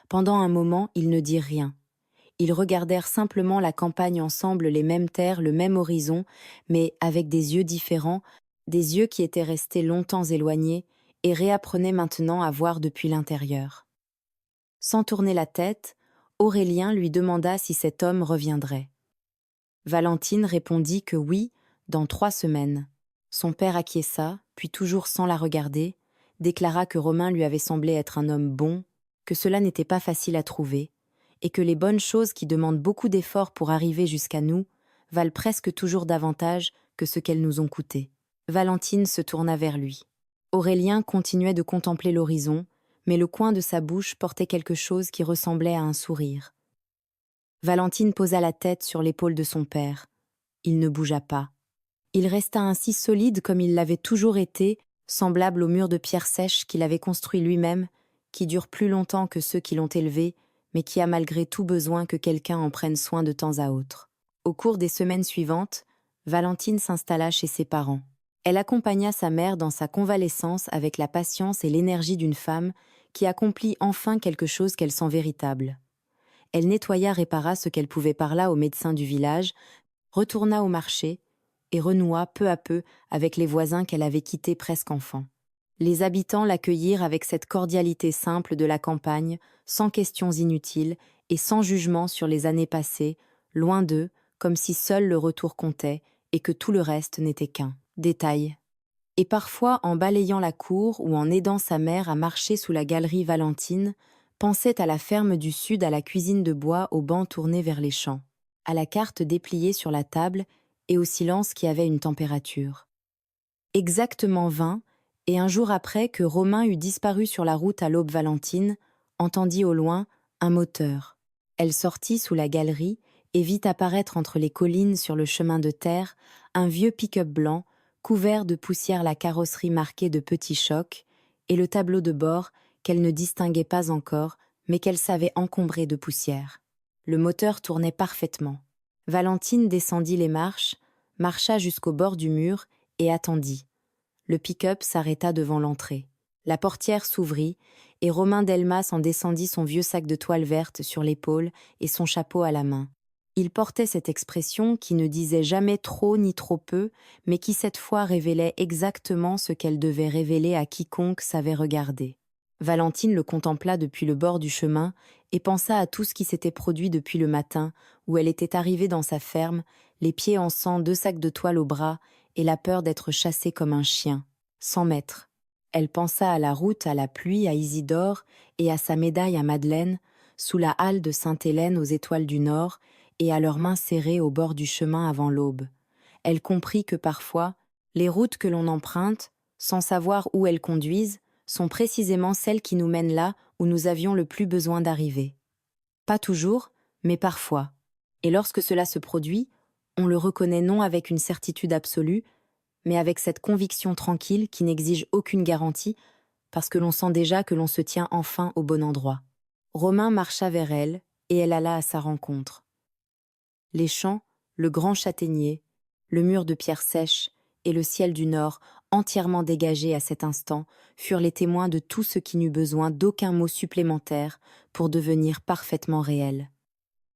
Pendant un moment, ils ne dirent rien. Ils regardèrent simplement la campagne ensemble, les mêmes terres, le même horizon, mais avec des yeux différents, des yeux qui étaient restés longtemps éloignés et réapprenaient maintenant à voir depuis l'intérieur. Sans tourner la tête, Aurélien lui demanda si cet homme reviendrait. Valentine répondit que oui, dans 3 semaines. Son père acquiesça, puis toujours sans la regarder, déclara que Romain lui avait semblé être un homme bon, que cela n'était pas facile à trouver, et que les bonnes choses qui demandent beaucoup d'efforts pour arriver jusqu'à nous valent presque toujours davantage que ce qu'elles nous ont coûté. Valentine se tourna vers lui. Aurélien continuait de contempler l'horizon, mais le coin de sa bouche portait quelque chose qui ressemblait à un sourire. Valentine posa la tête sur l'épaule de son père. Il ne bougea pas. Il resta ainsi solide comme il l'avait toujours été, semblable au mur de pierre sèche qu'il avait construit lui-même, qui dure plus longtemps que ceux qui l'ont élevé, mais qui a malgré tout besoin que quelqu'un en prenne soin de temps à autre. Au cours des semaines suivantes, Valentine s'installa chez ses parents. Elle accompagna sa mère dans sa convalescence avec la patience et l'énergie d'une femme qui accomplit enfin quelque chose qu'elle sent véritable. Elle nettoya, répara ce qu'elle pouvait par là au médecin du village, retourna au marché et renoua peu à peu avec les voisins qu'elle avait quittés presque enfants. Les habitants l'accueillirent avec cette cordialité simple de la campagne, sans questions inutiles et sans jugement sur les années passées, loin d'eux, comme si seul le retour comptait et que tout le reste n'était qu'un détail. Et parfois, en balayant la cour ou en aidant sa mère à marcher sous la galerie, Valentine pensait à la ferme du sud, à la cuisine de bois, au banc tourné vers les champs, à la carte dépliée sur la table et au silence qui avait une température. Exactement 20, et un jour après que Romain eut disparu sur la route à l'aube, Valentine entendit au loin un moteur. Elle sortit sous la galerie et vit apparaître entre les collines sur le chemin de terre un vieux pick-up blanc, couvert de poussière, la carrosserie marquée de petits chocs, et le tableau de bord qu'elle ne distinguait pas encore, mais qu'elle savait encombré de poussière. Le moteur tournait parfaitement. Valentine descendit les marches, marcha jusqu'au bord du mur et attendit. Le pick-up s'arrêta devant l'entrée. La portière s'ouvrit et Romain Delmas en descendit, son vieux sac de toile verte sur l'épaule et son chapeau à la main. Il portait cette expression qui ne disait jamais trop ni trop peu, mais qui cette fois révélait exactement ce qu'elle devait révéler à quiconque savait regarder. Valentine le contempla depuis le bord du chemin et pensa à tout ce qui s'était produit depuis le matin, où elle était arrivée dans sa ferme, les pieds en sang, 2 sacs de toile au bras, et la peur d'être chassée comme un chien, sans maître. Elle pensa à la route, à la pluie, à Isidore et à sa médaille à Madeleine, sous la halle de Sainte-Hélène aux étoiles du Nord, et à leurs mains serrées au bord du chemin avant l'aube. Elle comprit que parfois, les routes que l'on emprunte, sans savoir où elles conduisent, sont précisément celles qui nous mènent là où nous avions le plus besoin d'arriver. Pas toujours, mais parfois. Et lorsque cela se produit, on le reconnaît non avec une certitude absolue, mais avec cette conviction tranquille qui n'exige aucune garantie, parce que l'on sent déjà que l'on se tient enfin au bon endroit. Romain marcha vers elle, et elle alla à sa rencontre. Les champs, le grand châtaignier, le mur de pierre sèche et le ciel du nord, entièrement dégagés à cet instant, furent les témoins de tout ce qui n'eut besoin d'aucun mot supplémentaire pour devenir parfaitement réel.